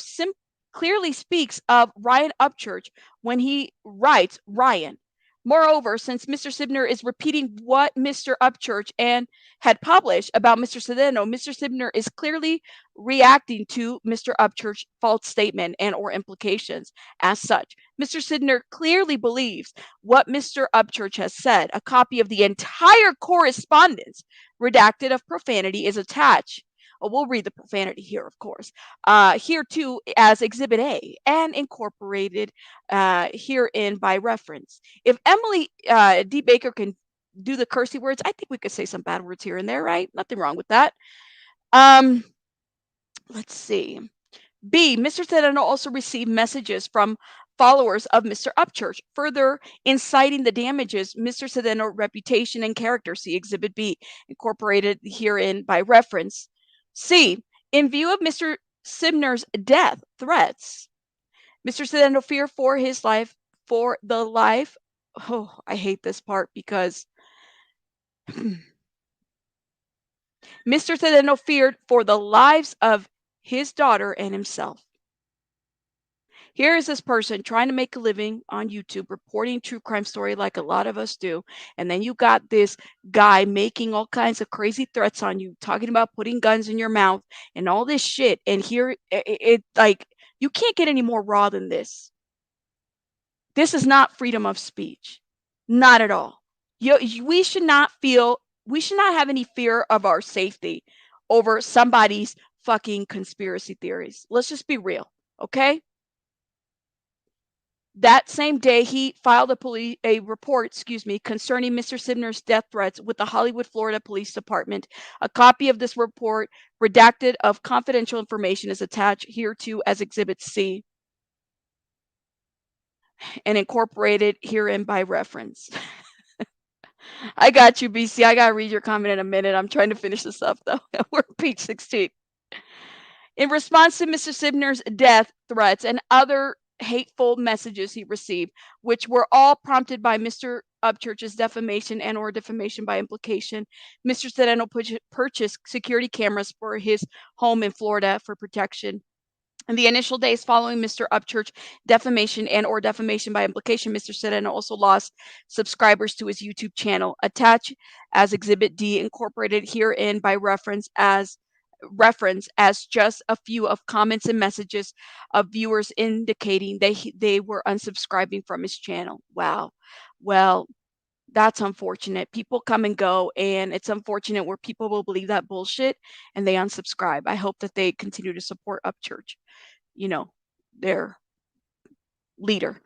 clearly speaks of Ryan Upchurch when he writes Ryan. Moreover, since Mr. Sibner is repeating what Mr. Upchurch and had published about Mr. Sereno, Mr. Sibner is clearly reacting to Mr. Upchurch's false statement and or implications. As such, Mr. Sibner clearly believes what Mr. Upchurch has said. A copy of the entire correspondence, redacted of profanity, is attached. We'll read the profanity here, of course. Here too as Exhibit A and incorporated herein by reference. If Emily D. Baker can do the cursey words, I think we could say some bad words here and there, right? Nothing wrong with that. Let's see. B. Mr. Sereno also received messages from followers of Mr. Upchurch, further inciting the damages Mr. Sedano's reputation and character. See Exhibit B, incorporated herein by reference. C. In view of Mr. Sibner's death threats, Mr. Sedano feared for his life, for the life. Oh, I hate this part because Mr. Sedano feared for the lives of his daughter and himself. Here is this person trying to make a living on YouTube, reporting true crime story like a lot of us do. And then you got this guy making all kinds of crazy threats on you, talking about putting guns in your mouth and all this shit. And here it like, you can't get any more raw than this. This is not freedom of speech. Not at all. We should not have any fear of our safety over somebody's fucking conspiracy theories. Let's just be real, okay? That same day, he filed a report, concerning Mr. Sibner's death threats with the Hollywood, Florida Police Department. A copy of this report, redacted of confidential information, is attached hereto as Exhibit C and incorporated herein by reference. I got you, BC. I gotta read your comment in a minute. I'm trying to finish this up, though. We're on page 16. In response to Mr. Sibner's death threats and other hateful messages he received, which were all prompted by Mr. Upchurch's defamation and or defamation by implication, Mr. Sedano purchased security cameras for his home in Florida for protection. In the initial days following Mr. Upchurch defamation and or defamation by implication, Mr. Sedano also lost subscribers to his YouTube channel. Attached as Exhibit D, incorporated herein by reference as just a few of comments and messages of viewers indicating they were unsubscribing from his channel. Wow. Well, that's unfortunate. People come and go, and it's unfortunate where people will believe that bullshit and they unsubscribe. I hope that they continue to support Upchurch, their leader.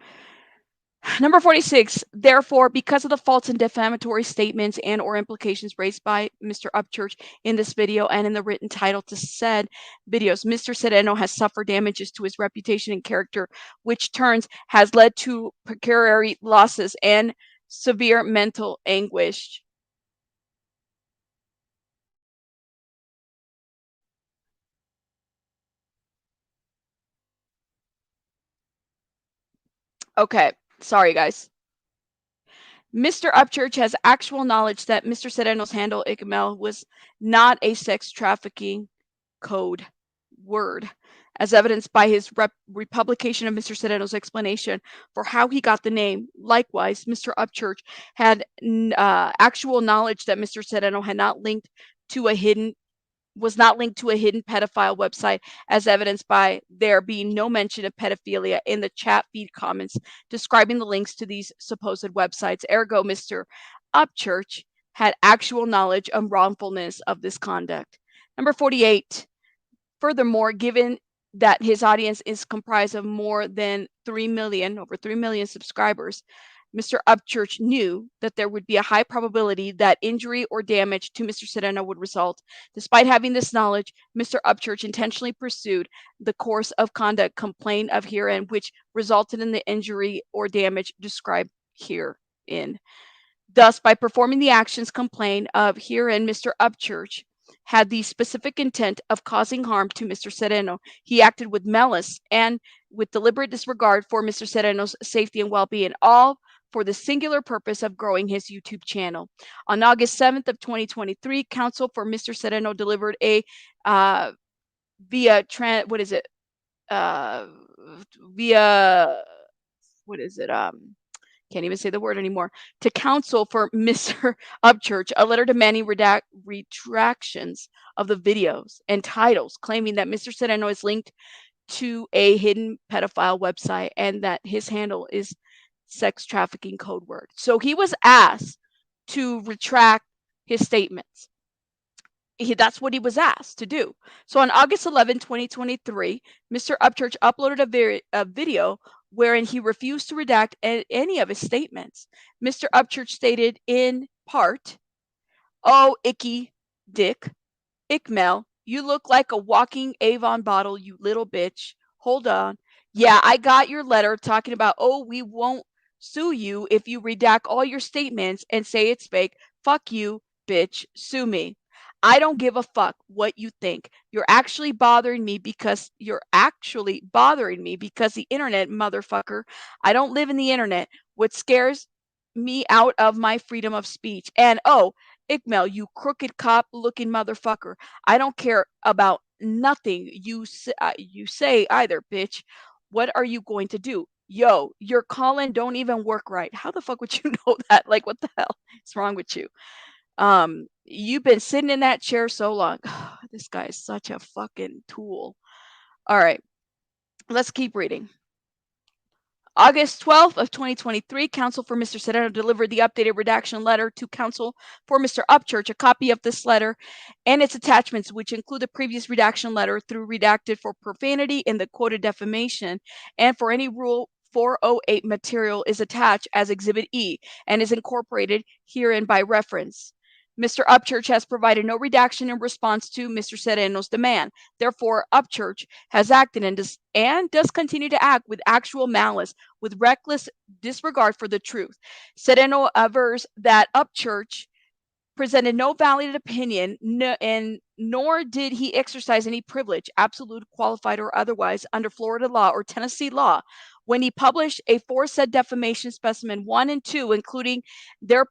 Number 46, therefore, because of the false and defamatory statements and or implications raised by Mr. Upchurch in this video and in the written title to said videos, Mr. Sedano has suffered damages to his reputation and character, which turns has led to pecuniary losses and severe mental anguish. Okay, sorry guys. Mr. Upchurch has actual knowledge that Mr. Sedano's handle ICKEDMEL was not a sex trafficking code word, as evidenced by his republication of Mr. Sedano's explanation for how he got the name. Likewise, Mr. Upchurch had actual knowledge that Mr. Sedano was not linked to a hidden pedophile website, as evidenced by there being no mention of pedophilia in the chat feed comments describing the links to these supposed websites. Ergo, Mr. Upchurch had actual knowledge of wrongfulness of this conduct. Number 48. Furthermore, given that his audience is comprised of over 3 million subscribers, Mr. Upchurch knew that there would be a high probability that injury or damage to Mr. Sedano would result. Despite having this knowledge, Mr. Upchurch intentionally pursued the course of conduct complained of herein, which resulted in the injury or damage described herein. Thus, by performing the actions complained of herein, Mr. Upchurch had the specific intent of causing harm to Mr. Sedano. He acted with malice and with deliberate disregard for Mr. Sedano's safety and well-being, all for the singular purpose of growing his YouTube channel. On August 7th of 2023, counsel for Mr. Sedano delivered a can't even say the word anymore, to counsel for Mr. Upchurch, a letter demanding retractions of the videos and titles, claiming that Mr. Sedano is linked to a hidden pedophile website and that his handle is sex trafficking code word. So he was asked to retract his statements. That's what he was asked to do. So on August 11, 2023, Mr. Upchurch uploaded a video wherein he refused to redact any of his statements. Mr. Upchurch stated in part, "Oh, Icky Dick, ICKEDMEL, you look like a walking Avon bottle, you little bitch. Hold on. Yeah, I got your letter talking about, oh, we won't sue you if you redact all your statements and say it's fake. Fuck you, bitch. Sue me. I don't give a fuck what you think. You're actually bothering me because the internet, motherfucker. I don't live in the internet. What scares me out of my freedom of speech. And oh, Ickmel, you crooked cop looking motherfucker. I don't care about nothing you say either, bitch. What are you going to do? Yo, your calling don't even work right. How the fuck would you know that? Like, what the hell is wrong with you? You've been sitting in that chair so long. This guy is such a fucking tool. All right, let's keep reading. August 12th of 2023, counsel for Mr. Sereno delivered the updated redaction letter to counsel for Mr. Upchurch. A copy of this letter and its attachments, which include the previous redaction letter through redacted for profanity in the quoted defamation and for any Rule 408 material, is attached as Exhibit E and is incorporated herein by reference. Mr. Upchurch has provided no redaction in response to Mr. Sereno's demand. Therefore, Upchurch has acted and does continue to act with actual malice, with reckless disregard for the truth. Sereno avers that Upchurch presented no valid opinion, and nor did he exercise any privilege, absolute, qualified, or otherwise, under Florida law or Tennessee law, when he published a aforesaid defamation specimen 1 and 2, including their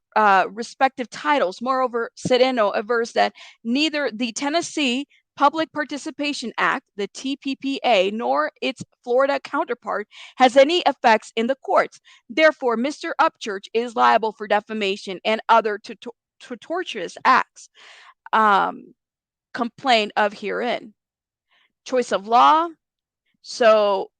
respective titles. Moreover, Sereno avers that neither the Tennessee Public Participation Act, the TPPA, nor its Florida counterpart has any effects in the courts. Therefore, Mr. Upchurch is liable for defamation and other torturous acts complained of herein. Choice of law. So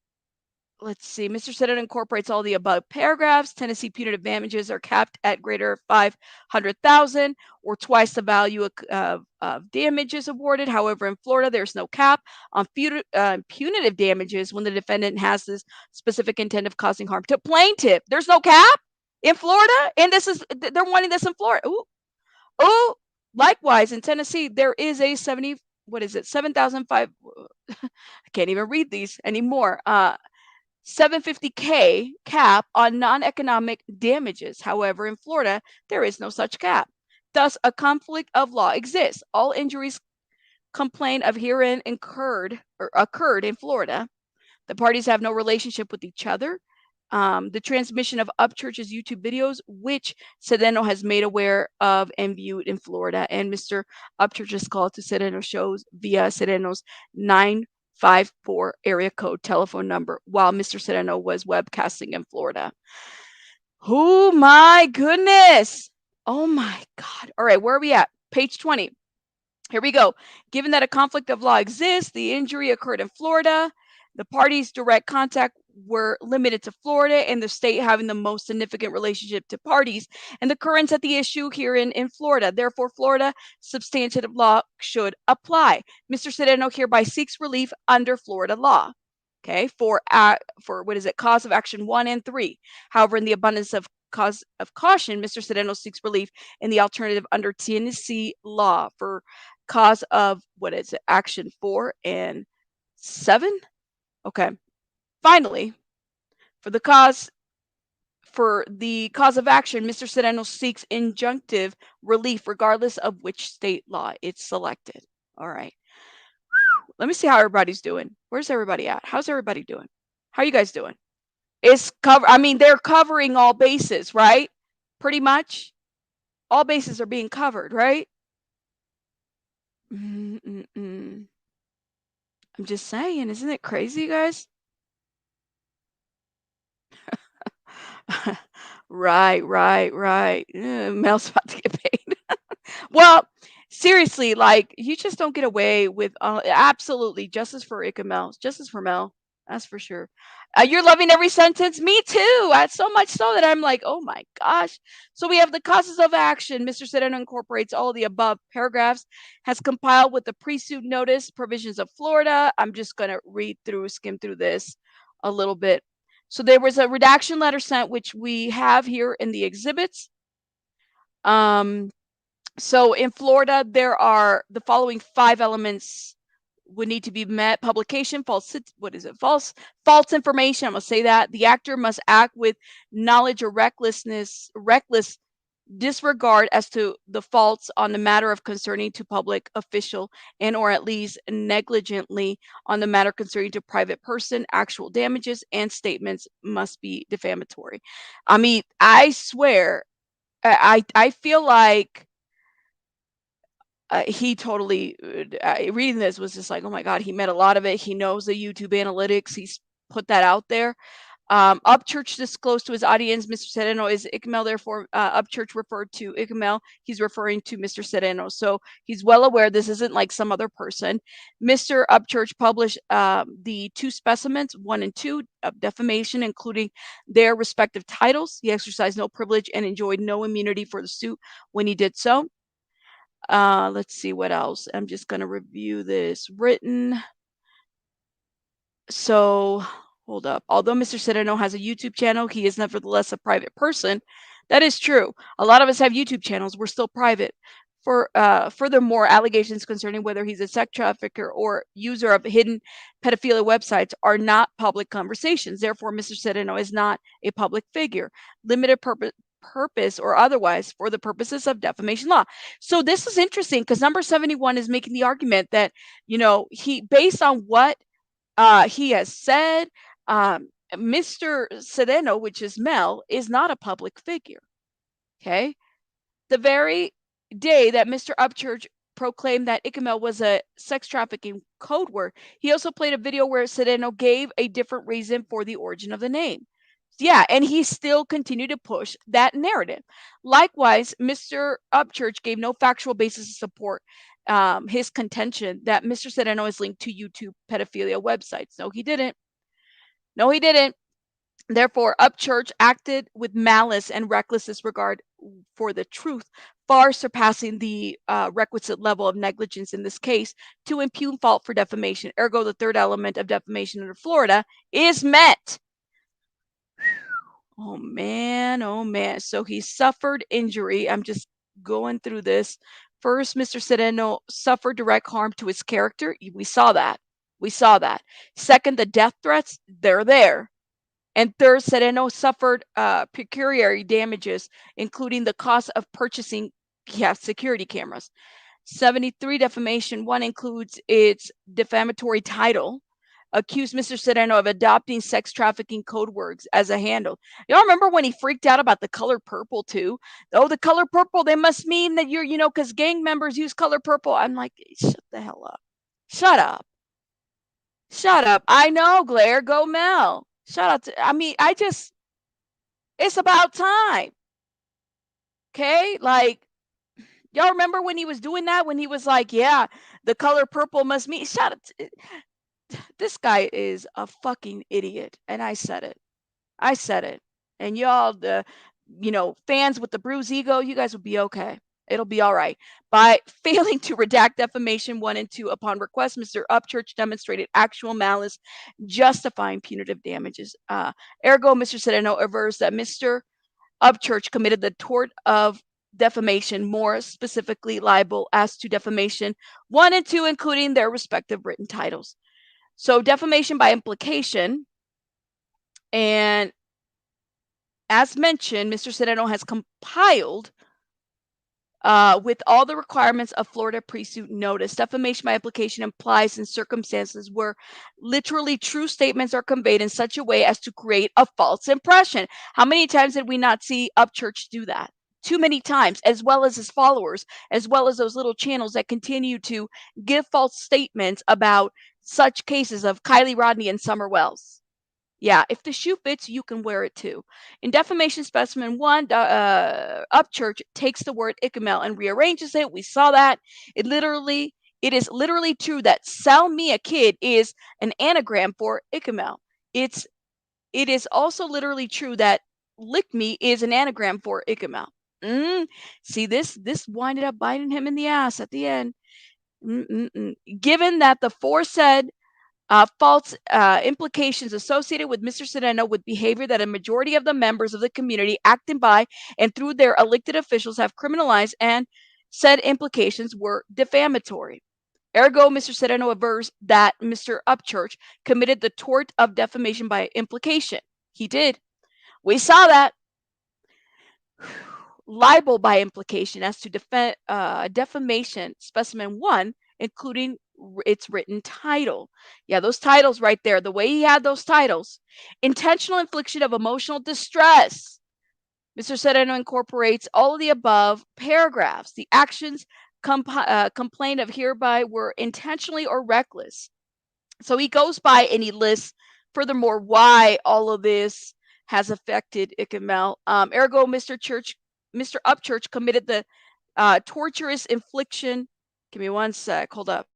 let's see. Mr. Senator incorporates all the above paragraphs. Tennessee punitive damages are capped at greater 500,000 or twice the value of damages awarded. However, in Florida, there's no cap on punitive damages when the defendant has this specific intent of causing harm to plaintiff. There's no cap in Florida, and they're wanting this in Florida. Ooh, oh, likewise in Tennessee, there is a 7,005. I can't even read these anymore. 750K cap on non-economic damages. However, in Florida, there is no such cap. Thus, a conflict of law exists. All injuries complained of herein occurred in Florida. The parties have no relationship with each other. The transmission of Upchurch's YouTube videos, which Sereno has made aware of and viewed in Florida, and Mr. Upchurch's call to Sereno shows via Sereno's 954 area code telephone number while Mr. Sereno was webcasting in Florida. Oh my goodness. Oh my God. All right, where are we at? Page 20. Here we go. Given that a conflict of law exists, the injury occurred in Florida. The parties' direct contact were limited to Florida and the state having the most significant relationship to parties and the occurrence at the issue here in Florida. Therefore, Florida substantive law should apply. Mr. Sereno hereby seeks relief under Florida law. Okay, for what is it? Cause of action 1 and 3. However, in the abundance of cause of caution, Mr. Sereno seeks relief in the alternative under Tennessee law for cause of action 4 and 7. Okay. Finally, for the cause of action, Mr. Sereno seeks injunctive relief regardless of which state law it's selected. All right. Let me see how everybody's doing. Where's everybody at? How's everybody doing? How are you guys doing? They're covering all bases, right? Pretty much all bases are being covered, right? I'm just saying, isn't it crazy, guys? Right. Mel's about to get paid. Well, seriously, like you just don't get away with absolutely justice for Ickemel, justice for Mel. That's for sure. You're loving every sentence. Me too. So much so that I'm like, oh my gosh. So we have the causes of action. Mr. Sereno incorporates all the above paragraphs, has compiled with the pre-suit notice provisions of Florida. I'm just going to skim through this a little bit. So there was a redaction letter sent, which we have here in the exhibits. So in Florida, there are the following 5 elements would need to be met. Publication, false information. I'm gonna say that the actor must act with knowledge or reckless disregard as to the faults on the matter of concerning to public official, and or at least negligently on the matter concerning to private person. Actual damages and statements must be defamatory. I mean, I swear, I feel like he totally reading this was just like, oh my god, he met a lot of it. He knows the YouTube analytics. He's put that out there. Upchurch disclosed to his audience, Mr. Sereno is ICKEDMEL, therefore Upchurch referred to ICKEDMEL. He's referring to Mr. Sereno. So he's well aware this isn't like some other person. Mr. Upchurch published the 2 specimens, 1 and 2, of defamation, including their respective titles. He exercised no privilege and enjoyed no immunity for the suit when he did so. Let's see what else. I'm just going to review this written. So, hold up. Although Mr. Sereno has a YouTube channel, he is nevertheless a private person. That is true. A lot of us have YouTube channels. We're still private. Furthermore, allegations concerning whether he's a sex trafficker or user of hidden pedophilia websites are not public conversations. Therefore, Mr. Sereno is not a public figure. Limited purpose or otherwise for the purposes of defamation law. So this is interesting because number 71 is making the argument that, he, based on what he has said, Mr. Sereno, which is Mel, is not a public figure. Okay. The very day that Mr. Upchurch proclaimed that ICKEDMEL was a sex trafficking code word, he also played a video where Sereno gave a different reason for the origin of the name. Yeah, and he still continued to push that narrative. Likewise, Mr. Upchurch gave no factual basis to support his contention that Mr. Sereno is linked to YouTube pedophilia websites. No, he didn't. No, he didn't. Therefore, Upchurch acted with malice and reckless disregard for the truth, far surpassing the requisite level of negligence in this case to impugn fault for defamation. Ergo, the third element of defamation under Florida is met. Oh man, oh man. So he suffered injury. I'm just going through this. First, Mr. Sereno suffered direct harm to his character. We saw that. We saw that. Second, the death threats, they're there. And third, Sereno suffered pecuniary damages, including the cost of purchasing security cameras. 73, defamation 1 includes its defamatory title. Accused Mr. Sereno of adopting sex trafficking code words as a handle. Y'all remember when he freaked out about the color purple too? Oh, the color purple, they must mean that you're, because gang members use color purple. I'm like, shut the hell up. Shut up. Shut up. I know, Glare, go Mel. Shout out to, it's about time. Okay? Like, y'all remember when he was doing that? When he was like, yeah, the color purple must mean, shout out to, this guy is a fucking idiot. And I said it. I said it. And y'all, the, fans with the bruised ego, you guys will be okay. It'll be all right. By failing to redact defamation 1 and 2 upon request, Mr. Upchurch demonstrated actual malice, justifying punitive damages. Ergo, Mr. Sereno avers that Mr. Upchurch committed the tort of defamation, more specifically liable as to defamation 1 and 2, including their respective written titles. So defamation by implication, and as mentioned, Mr. Sereno has compiled with all the requirements of Florida pre-suit notice. Defamation by implication implies in circumstances where literally true statements are conveyed in such a way as to create a false impression. How many times did we not see Upchurch do that? Too many times, as well as his followers, as well as those little channels that continue to give false statements about such cases of Kiely Rodni and Summer Wells. Yeah, if the shoe fits, you can wear it too. In defamation specimen 1, Upchurch takes the word ICKEDMEL and rearranges it. We saw that. It is literally true that "sell me a kid" is an anagram for ICKEDMEL. It is also literally true that "lick me" is an anagram for ICKEDMEL. See, this winded up biting him in the ass at the end. Given that the foresaid false implications associated with Mr. Sereno with behavior that a majority of the members of the community acting by and through their elected officials have criminalized, and said implications were defamatory. Ergo, Mr. Sereno avers that Mr. Upchurch committed the tort of defamation by implication. He did. We saw that. Libel by implication as to defamation specimen 1, including its written title. Yeah, those titles right there. The way he had those titles. Intentional infliction of emotional distress. Mr. Sereno incorporates all of the above paragraphs. The actions complained of hereby were intentionally or reckless. So he goes by and he lists, furthermore, why all of this has affected ICKEDMEL. Ergo, Mr. Upchurch committed the torturous infliction. Give me one sec. Hold up.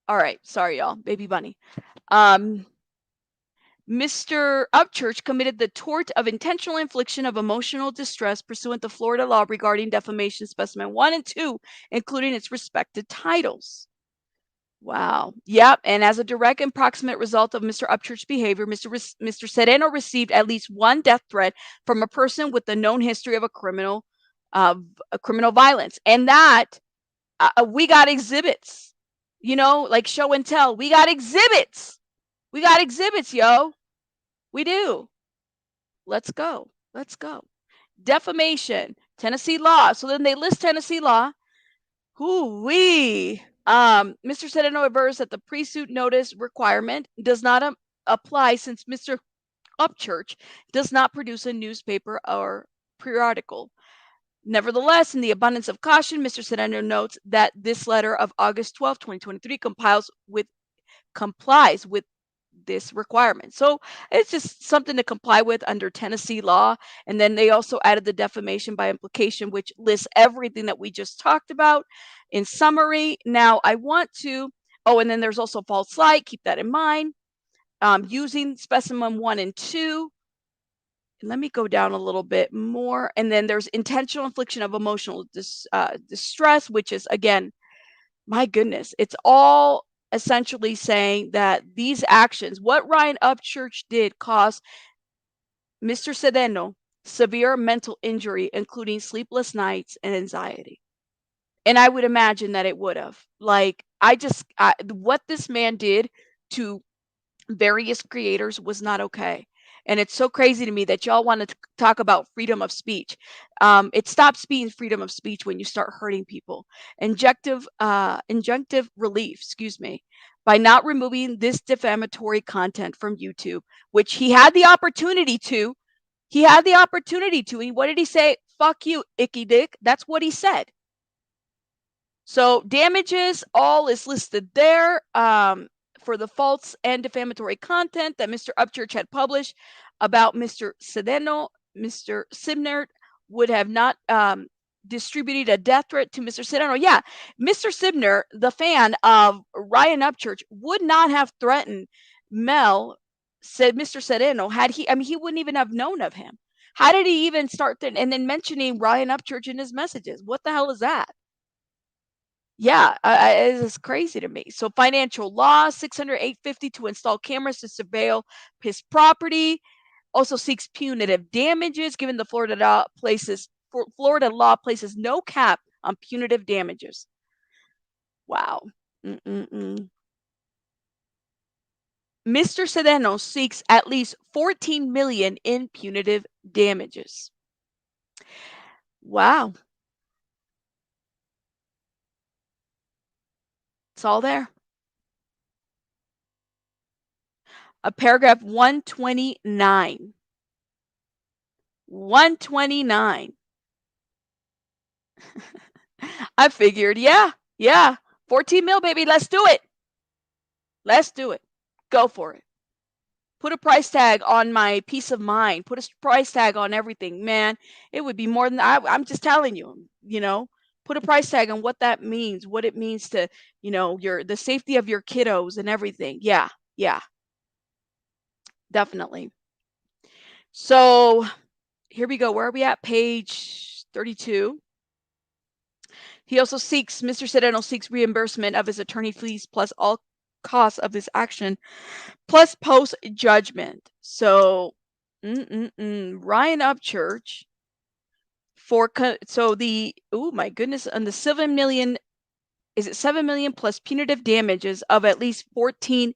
All right. Sorry, y'all. Baby bunny. Mr. Upchurch committed the tort of intentional infliction of emotional distress pursuant to Florida law regarding defamation specimen 1 and 2, including its respective titles. Wow. Yep. And as a direct and proximate result of Mr. Upchurch's behavior, Mr. Sereno received at least one death threat from a person with a known history of a criminal violence. And that we got exhibits, like show and tell. We got exhibits. We got exhibits, yo. We do. Let's go. Let's go. Defamation, Tennessee law. So then they list Tennessee law. Hoo-wee. Mr. Sereno avers that the pre-suit notice requirement does not apply since Mr. Upchurch does not produce a newspaper or periodical. Nevertheless, in the abundance of caution, Mr. Sereno notes that this letter of August 12, 2023 complies with this requirement. So it's just something to comply with under Tennessee law. And then they also added the defamation by implication, which lists everything that we just talked about in summary. Now I want to, and then there's also false light. Keep that in mind. Using specimen 1 and 2. Let me go down a little bit more. And then there's intentional infliction of emotional distress, which is, again, my goodness, it's all essentially saying that these actions, what Ryan Upchurch did, caused Mr. Sereno severe mental injury, including sleepless nights and anxiety. And I would imagine that it would have. Like, what this man did to various creators was not okay. And it's so crazy to me that y'all want to talk about freedom of speech. It stops being freedom of speech when you start hurting people. Injunctive relief, by not removing this defamatory content from YouTube, which he had the opportunity to. He had the opportunity to. And what did he say? Fuck you, icky dick. That's what he said. So damages, all is listed there. For the false and defamatory content that Mr. Upchurch had published about Mr. Sereno, Mr. Sibner would have not distributed a death threat to Mr. Sereno. Yeah, Mr. Sibner, the fan of Ryan Upchurch, would not have threatened Mel, said Mr. Sereno, had he, he wouldn't even have known of him. How did he even start and then mentioning Ryan Upchurch in his messages? What the hell is that? Yeah, it is crazy to me. So financial loss, $608.50 to install cameras to surveil his property. Also seeks punitive damages, given the Florida law places no cap on punitive damages. Wow. Mr. Sereno seeks at least $14 million in punitive damages. Wow. It's all there. Paragraph 129. 129. I figured, yeah. 14 mil, baby. Let's do it. Let's do it. Go for it. Put a price tag on my peace of mind. Put a price tag on everything, man. It would be more than I'm just telling you, put a price tag on what that means, what it means to, the safety of your kiddos and everything. Yeah. Definitely. So here we go. Where are we at? Page 32. He also Mr. Sereno seeks reimbursement of his attorney fees plus all costs of his action plus post judgment. So Ryan Upchurch so the, oh my goodness, on the 7 million, is it 7 million plus punitive damages of at least 14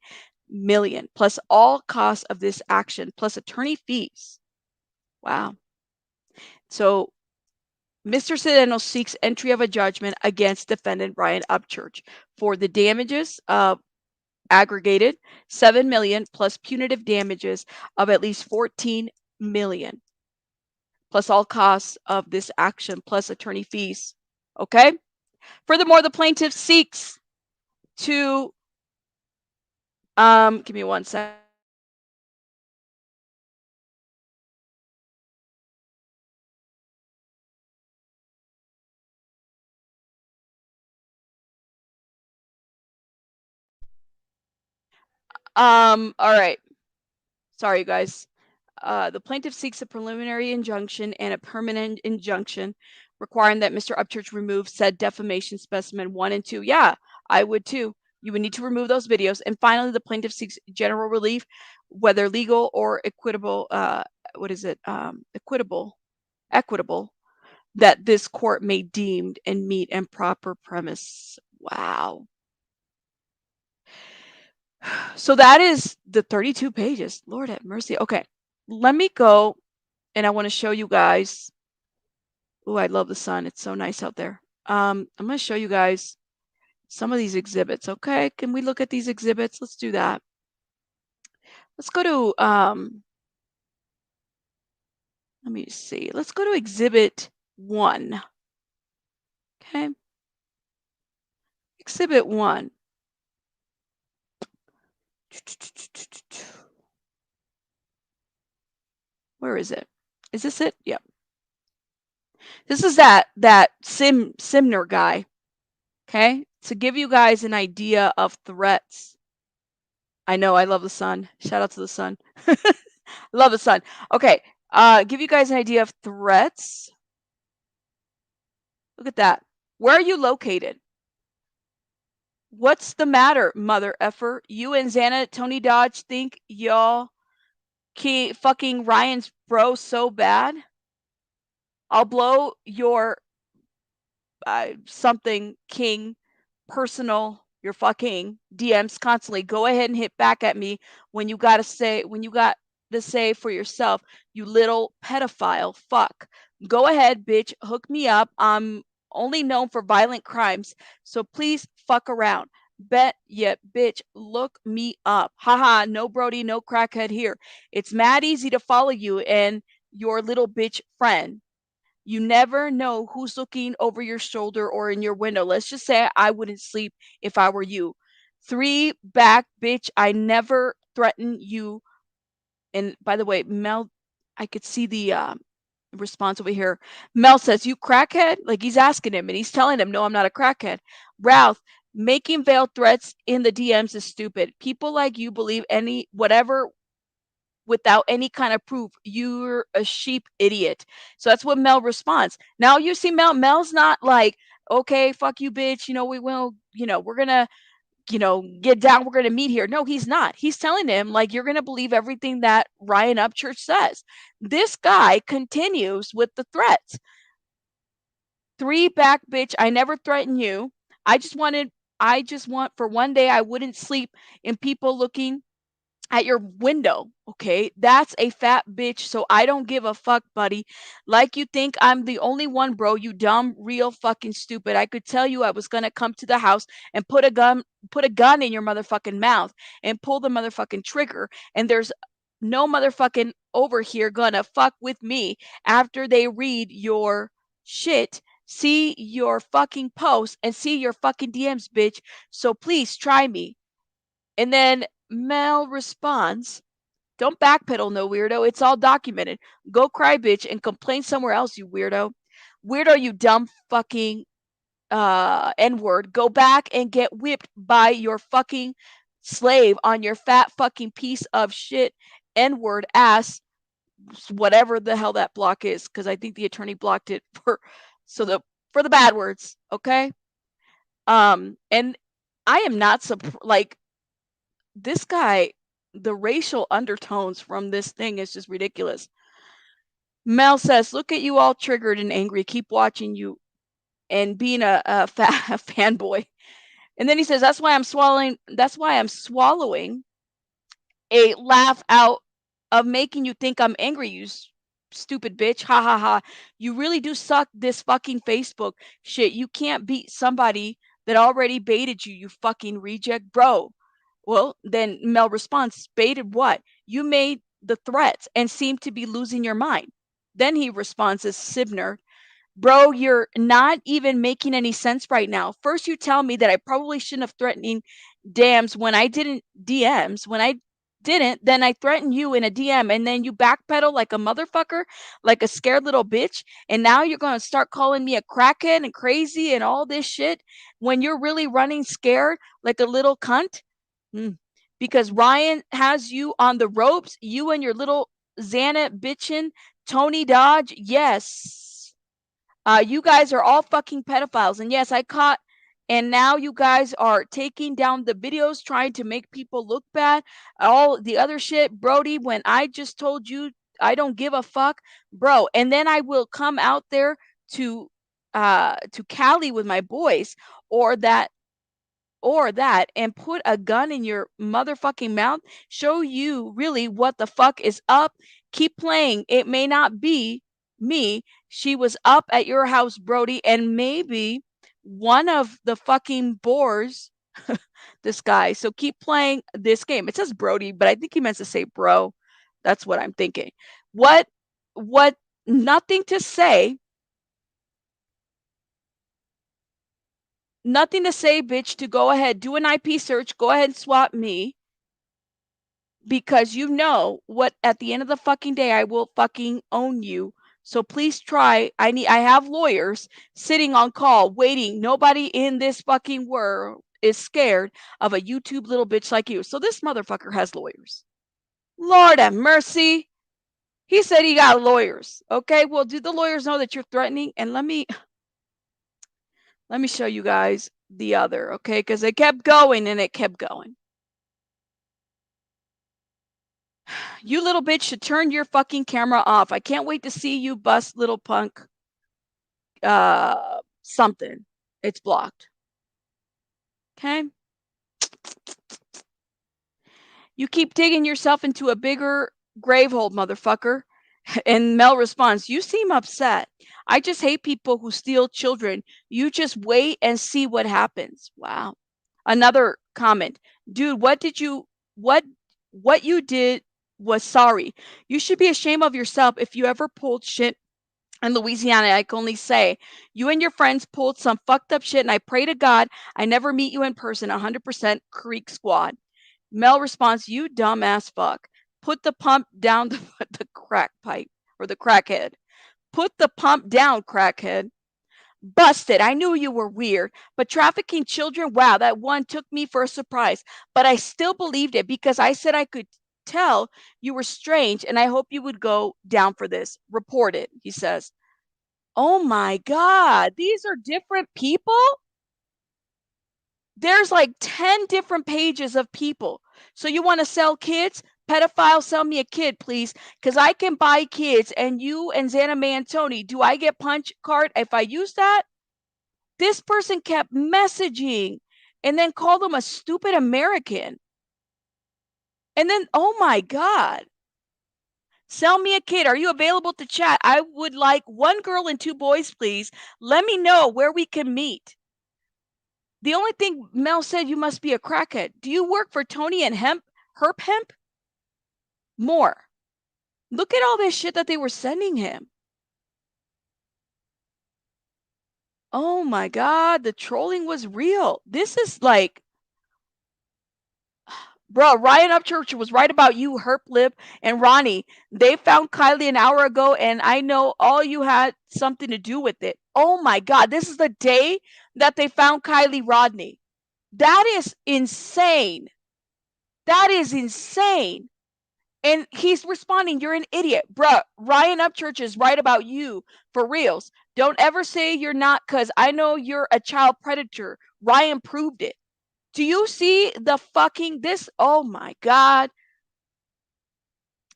million plus all costs of this action plus attorney fees. Wow. So Mr. Sedano seeks entry of a judgment against defendant Brian Upchurch for the damages aggregated 7 million plus punitive damages of at least 14 million plus all costs of this action plus attorney fees. Okay? Furthermore, the plaintiff seeks to give me 1 second. All right. Sorry, you guys. The plaintiff seeks a preliminary injunction and a permanent injunction requiring that Mr. Upchurch remove said defamation specimen 1 and 2. Yeah, I would too. You would need to remove those videos. And finally, the plaintiff seeks general relief, whether legal or equitable. What is it? Equitable, that this court may deem and meet and proper premise. Wow. So that is the 32 pages. Lord have mercy. Okay, let me go and I want to show you guys. Oh, I love the sun. It's so nice out there. I'm going to show you guys some of these exhibits. Okay, can we look at these exhibits? Let's do that. Let's go to let me see. Let's go to exhibit 1. Okay, exhibit 1. Where is it? Is this it? Yep. This is that Simner guy. Okay, to give you guys an idea of threats. I know, I love the sun. Shout out to the sun. Love the sun. Okay, give you guys an idea of threats. Look at that. Where are you located? What's the matter, mother effer? You and Xana Tony Dodge think y'all fucking Ryan's bro so bad? I'll blow your something king personal, your fucking DMs constantly. Go ahead and hit back at me when you got to say for yourself, you little pedophile fuck. Go ahead, bitch, hook me up. I'm only known for violent crimes, so please fuck around. Bet yet, bitch, look me up. Haha, no Brody, no crackhead here. It's mad easy to follow you and your little bitch friend. You never know who's looking over your shoulder or in your window. Let's just say I wouldn't sleep if I were you. 3 back, bitch. I never threaten you. And by the way, Mel, I could see the response over here. Mel says, "You crackhead?" Like he's asking him and he's telling him, "No, I'm not a crackhead." Ralph, making veiled threats in the DMs is stupid. People like you believe any whatever without any kind of proof. You're a sheep idiot. So that's what Mel responds. Now you see Mel's not like, okay, fuck you, bitch. We will, we're going to, get down. We're going to meet here. No, he's not. He's telling him, like, you're going to believe everything that Ryan Upchurch says. This guy continues with the threats. 3 back, bitch. I never threatened you. I just want for one day I wouldn't sleep in people looking at your window. Okay, that's a fat bitch, so I don't give a fuck, buddy. Like you think I'm the only one, bro, you dumb, real fucking stupid. I could tell you I was gonna come to the house and put a gun in your motherfucking mouth and pull the motherfucking trigger, and there's no motherfucking over here gonna fuck with me after they read your shit, see your fucking posts, and see your fucking DMs, bitch. So please try me. And then Mel responds, "Don't backpedal, no weirdo. It's all documented. Go cry, bitch, and complain somewhere else, you weirdo. Weirdo, you dumb fucking N-word. Go back and get whipped by your fucking slave on your fat fucking piece of shit N-word ass, whatever the hell that block is, because I think the attorney blocked it for the bad words, okay? And I am not like this guy, the racial undertones from this thing is just ridiculous. Mel says, "Look at you all triggered and angry. Keep watching you and being a fanboy." And then he says, "That's why I'm swallowing. That's why I'm swallowing a laugh out of making you think I'm angry. You stupid bitch. Ha ha ha. You really do suck this fucking Facebook shit. You can't beat somebody that already baited you. You fucking reject, bro." Well, then Mel responds, "Baited what? You made the threats and seem to be losing your mind." Then he responds as Sibner, "Bro, you're not even making any sense right now. First, you tell me that I probably shouldn't have threatening DMs when I didn't. Then I threaten you in a DM, and then you backpedal like a motherfucker, like a scared little bitch. And now you're gonna start calling me a crackhead and crazy and all this shit when you're really running scared like a little cunt. Hmm. Because Ryan has you on the ropes, you and your little Xana bitchin' Tony Dodge. Yes. You guys are all fucking pedophiles. And yes, I caught, and now you guys are taking down the videos, trying to make people look bad. All the other shit, Brody, when I just told you I don't give a fuck, bro. And then I will come out there to Cali with my boys, or that and put a gun in your motherfucking mouth, show you really what the fuck is up. Keep playing. It may not be me. She was up at your house, Brody, and maybe one of the fucking boars, this guy. So keep playing this game. It says Brody, but I think he meant to say bro. That's what I'm thinking. What, what, nothing to say. Nothing to say, bitch, to go ahead, do an IP search, go ahead and swap me, because you know what, at the end of the fucking day I will fucking own you. So please try. I have lawyers sitting on call waiting. Nobody in this fucking world is scared of a YouTube little bitch like you. So this motherfucker has lawyers. Lord have mercy. He said he got lawyers. Okay, well, do the lawyers know that you're threatening? And let me show you guys the other, okay? Because it kept going and it kept going. You little bitch should turn your fucking camera off. I can't wait to see you bust little punk something. It's blocked. Okay? You keep digging yourself into a bigger grave hole, motherfucker. And Mel responds, "You seem upset. I just hate people who steal children. You just wait and see what happens." Wow. Another comment. "Dude, what what you did was sorry. You should be ashamed of yourself if you ever pulled shit in Louisiana. I can only say you and your friends pulled some fucked up shit, and I pray to God I never meet you in person. 100% Creek Squad." Mel responds, "You dumbass fuck. Put the pump down the crack pipe or the crackhead. Put the pump down, crackhead. Busted. I knew you were weird, but trafficking children, wow, that one took me for a surprise. But I still believed it because I said I could tell you were strange, and I hope you would go down for this. Report it," he says. Oh my God, these are different people? There's like 10 different pages of people. So you want to sell kids? Pedophile, sell me a kid, please. Because I can buy kids, and you and Xana May and Tony, do I get punch card if I use that? This person kept messaging and then called them a stupid American. And then, oh my God. Sell me a kid. Are you available to chat? I would like one girl and two boys, please. Let me know where we can meet. The only thing Mel said, you must be a crackhead. Do you work for Tony and Herp Hemp? More. Look at all this shit that they were sending him. Oh my God, the trolling was real. This is like, bro, Ryan Upchurch was right about you, Herp Lip and Ronnie. They found Kiely an hour ago, and I know all you had something to do with it. Oh my God, this is the day that they found Kiely Rodni. That is insane. That is insane. And he's responding, "You're an idiot." Bruh, Ryan Upchurch is right about you, for reals. Don't ever say you're not, because I know you're a child predator. Ryan proved it. Do you see the fucking this? Oh my God.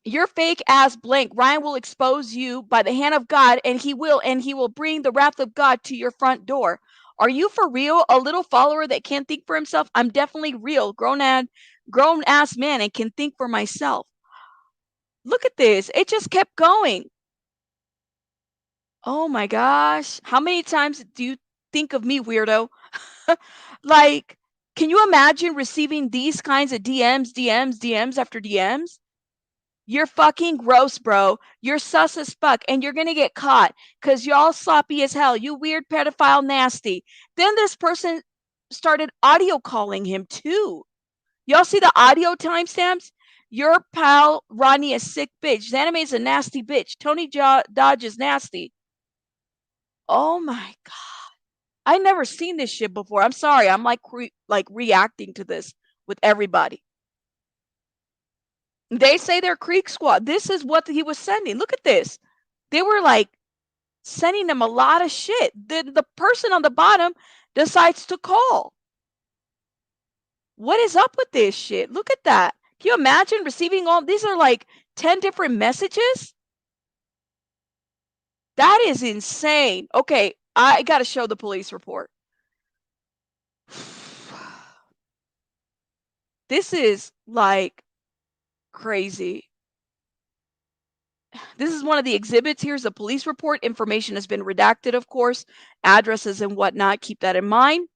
You're fake ass blank. Ryan will expose you by the hand of God, and he will bring the wrath of God to your front door. Are you for real? A little follower that can't think for himself? I'm definitely real, grown ass man and can think for myself. Look at this. It just kept going. Oh my gosh. How many times do you think of me, weirdo? Like, can you imagine receiving these kinds of DMs after DMs? You're fucking gross, bro. You're sus as fuck, and you're gonna get caught because y'all sloppy as hell. You weird pedophile nasty. Then this person started audio calling him too. Y'all see the audio timestamps? Your pal Rodney is sick bitch. Xaname's a nasty bitch. Tony Dodge is nasty. Oh my god. I never seen this shit before. I'm sorry. I'm like reacting to this with everybody. They say they're Creek Squad. This is what he was sending. Look at this. They were like sending him a lot of shit. The person on the bottom decides to call. What is up with this shit? Look at that. Can you imagine receiving all these are like 10 different messages? That is insane. Okay, I got to show the police report. This is like crazy. This is one of the exhibits. Here's a police report. Information has been redacted, of course, addresses and whatnot. Keep that in mind.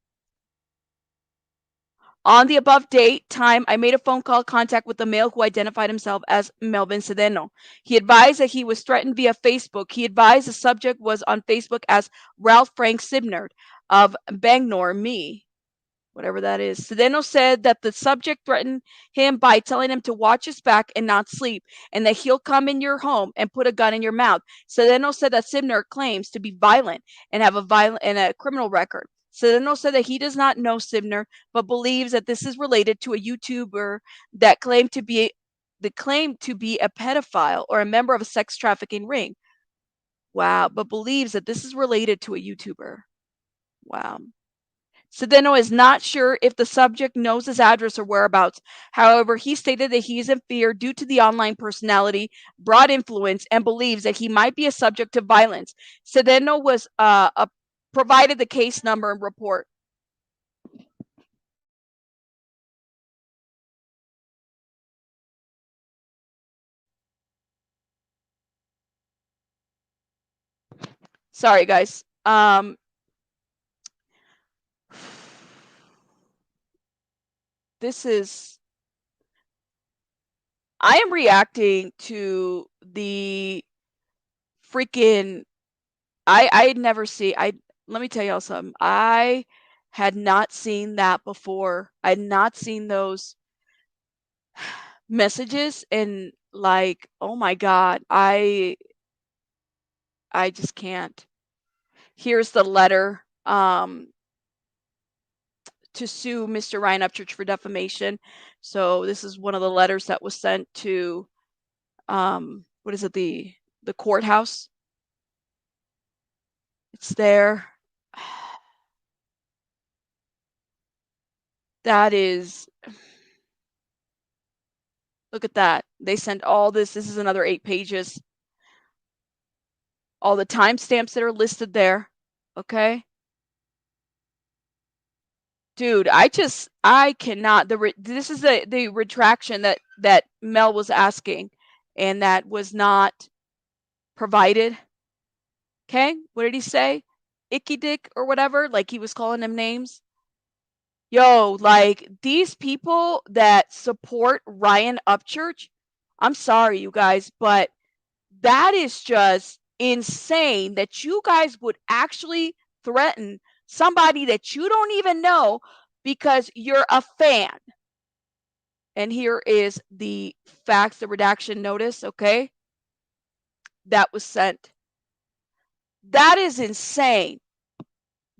On the above date, time, I made a phone call contact with the male who identified himself as Melvin Cedeno. He advised that he was threatened via Facebook. He advised the subject was on Facebook as Ralph Frank Sibnerd of Bangor, me. Whatever that is. Cedeno said that the subject threatened him by telling him to watch his back and not sleep, and that he'll come in your home and put a gun in your mouth. Cedeno said that Sibner claims to be violent and have a criminal record. Cedeno said that he does not know Sibner, but believes that this is related to a YouTuber that claimed to be a pedophile or a member of a sex trafficking ring. Wow, but believes that this is related to a YouTuber. Wow. Cedeno is not sure if the subject knows his address or whereabouts. However, he stated that he is in fear due to the online personality, broad influence, and believes that he might be a subject to violence. Cedeno was provided the case number and report. Sorry, guys. This is. I am reacting to the freaking. I never see. Let me tell y'all something. I had not seen that before. I had not seen those messages, and like, oh my god, I just can't. Here's the letter to sue Mr. Ryan Upchurch for defamation. So this is one of the letters that was sent to what is it, the courthouse. It's there. That is, look at that. They sent all this. This is another 8 pages. All the timestamps that are listed there. Okay. Dude, I cannot. This is the retraction that Mel was asking, and that was not provided. Okay, what did he say? Icky Dick or whatever. Like he was calling them names. Yo, like these people that support Ryan Upchurch. I'm sorry, you guys, but that is just insane that you guys would actually threaten somebody that you don't even know because you're a fan. And here is the facts, the redaction notice, okay? That was sent. That is insane.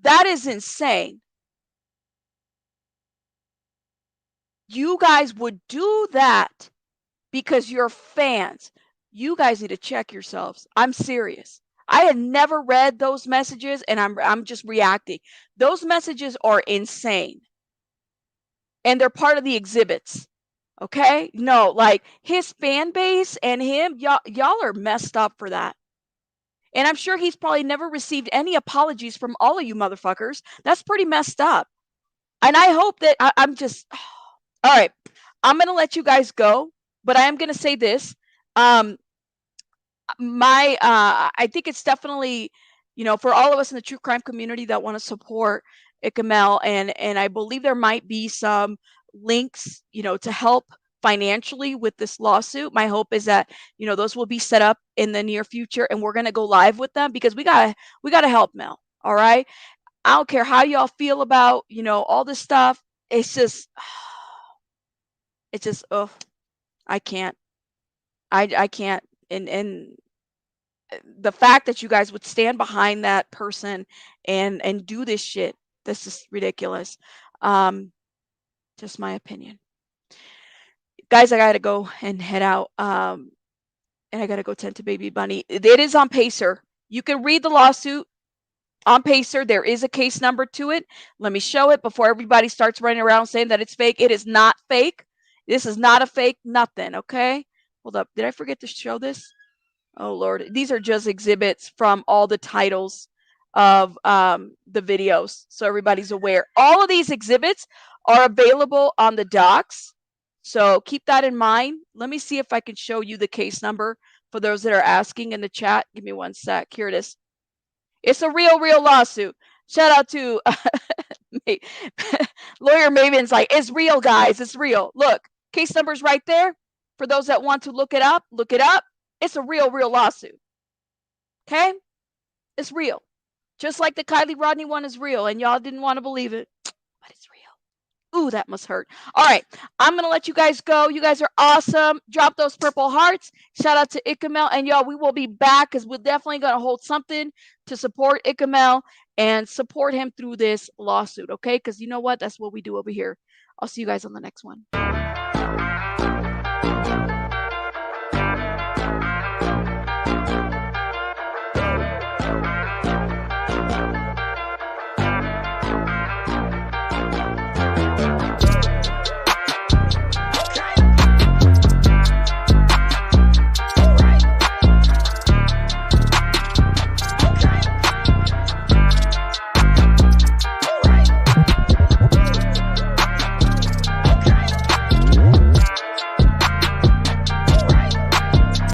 That is insane. You guys would do that because you're fans. You guys need to check yourselves. I'm serious. I had never read those messages, and I'm just reacting. Those messages are insane. And they're part of the exhibits. Okay? No, like his fan base and him, y'all are messed up for that. And I'm sure he's probably never received any apologies from all of you motherfuckers. That's pretty messed up. And I hope that I'm just all right. I'm gonna let you guys go, but I am gonna say this. Um, I think it's definitely, for all of us in the true crime community that want to support ICKEDMEL, and I believe there might be some links, to help financially with this lawsuit. My hope is that, those will be set up in the near future, and we're gonna go live with them because we gotta help Mel. All right. I don't care how y'all feel about, all this stuff. It's just it's just oh, I can't. I can't. And the fact that you guys would stand behind that person and do this shit, this is ridiculous. Just my opinion. Guys, I gotta go and head out. And I gotta go tend to baby bunny. It is on Pacer. You can read the lawsuit on Pacer. There is a case number to it. Let me show it before everybody starts running around saying that it's fake. It is not fake. This is not a fake nothing, okay? Hold up. Did I forget to show this? Oh Lord, these are just exhibits from all the titles of the videos, so everybody's aware. All of these exhibits are available on the docs, so keep that in mind. Let me see if I can show you the case number for those that are asking in the chat. Give me one sec. Here it is. It's a real lawsuit. Shout out to Lawyer Maven's like, it's real, guys. It's real. Look, case number's right there. For those that want to look it up, look it up. It's a real lawsuit. Okay? It's real. Just like the Kiely Rodni one is real, and y'all didn't want to believe it, but it's real. Ooh, that must hurt. All right, I'm gonna let you guys go. You guys are awesome. Drop those purple hearts. Shout out to ICKEDMEL, and y'all, we will be back because we're definitely gonna hold something to support ICKEDMEL and support him through this lawsuit. Okay? Because you know what? That's what we do over here. I'll see you guys on the next one.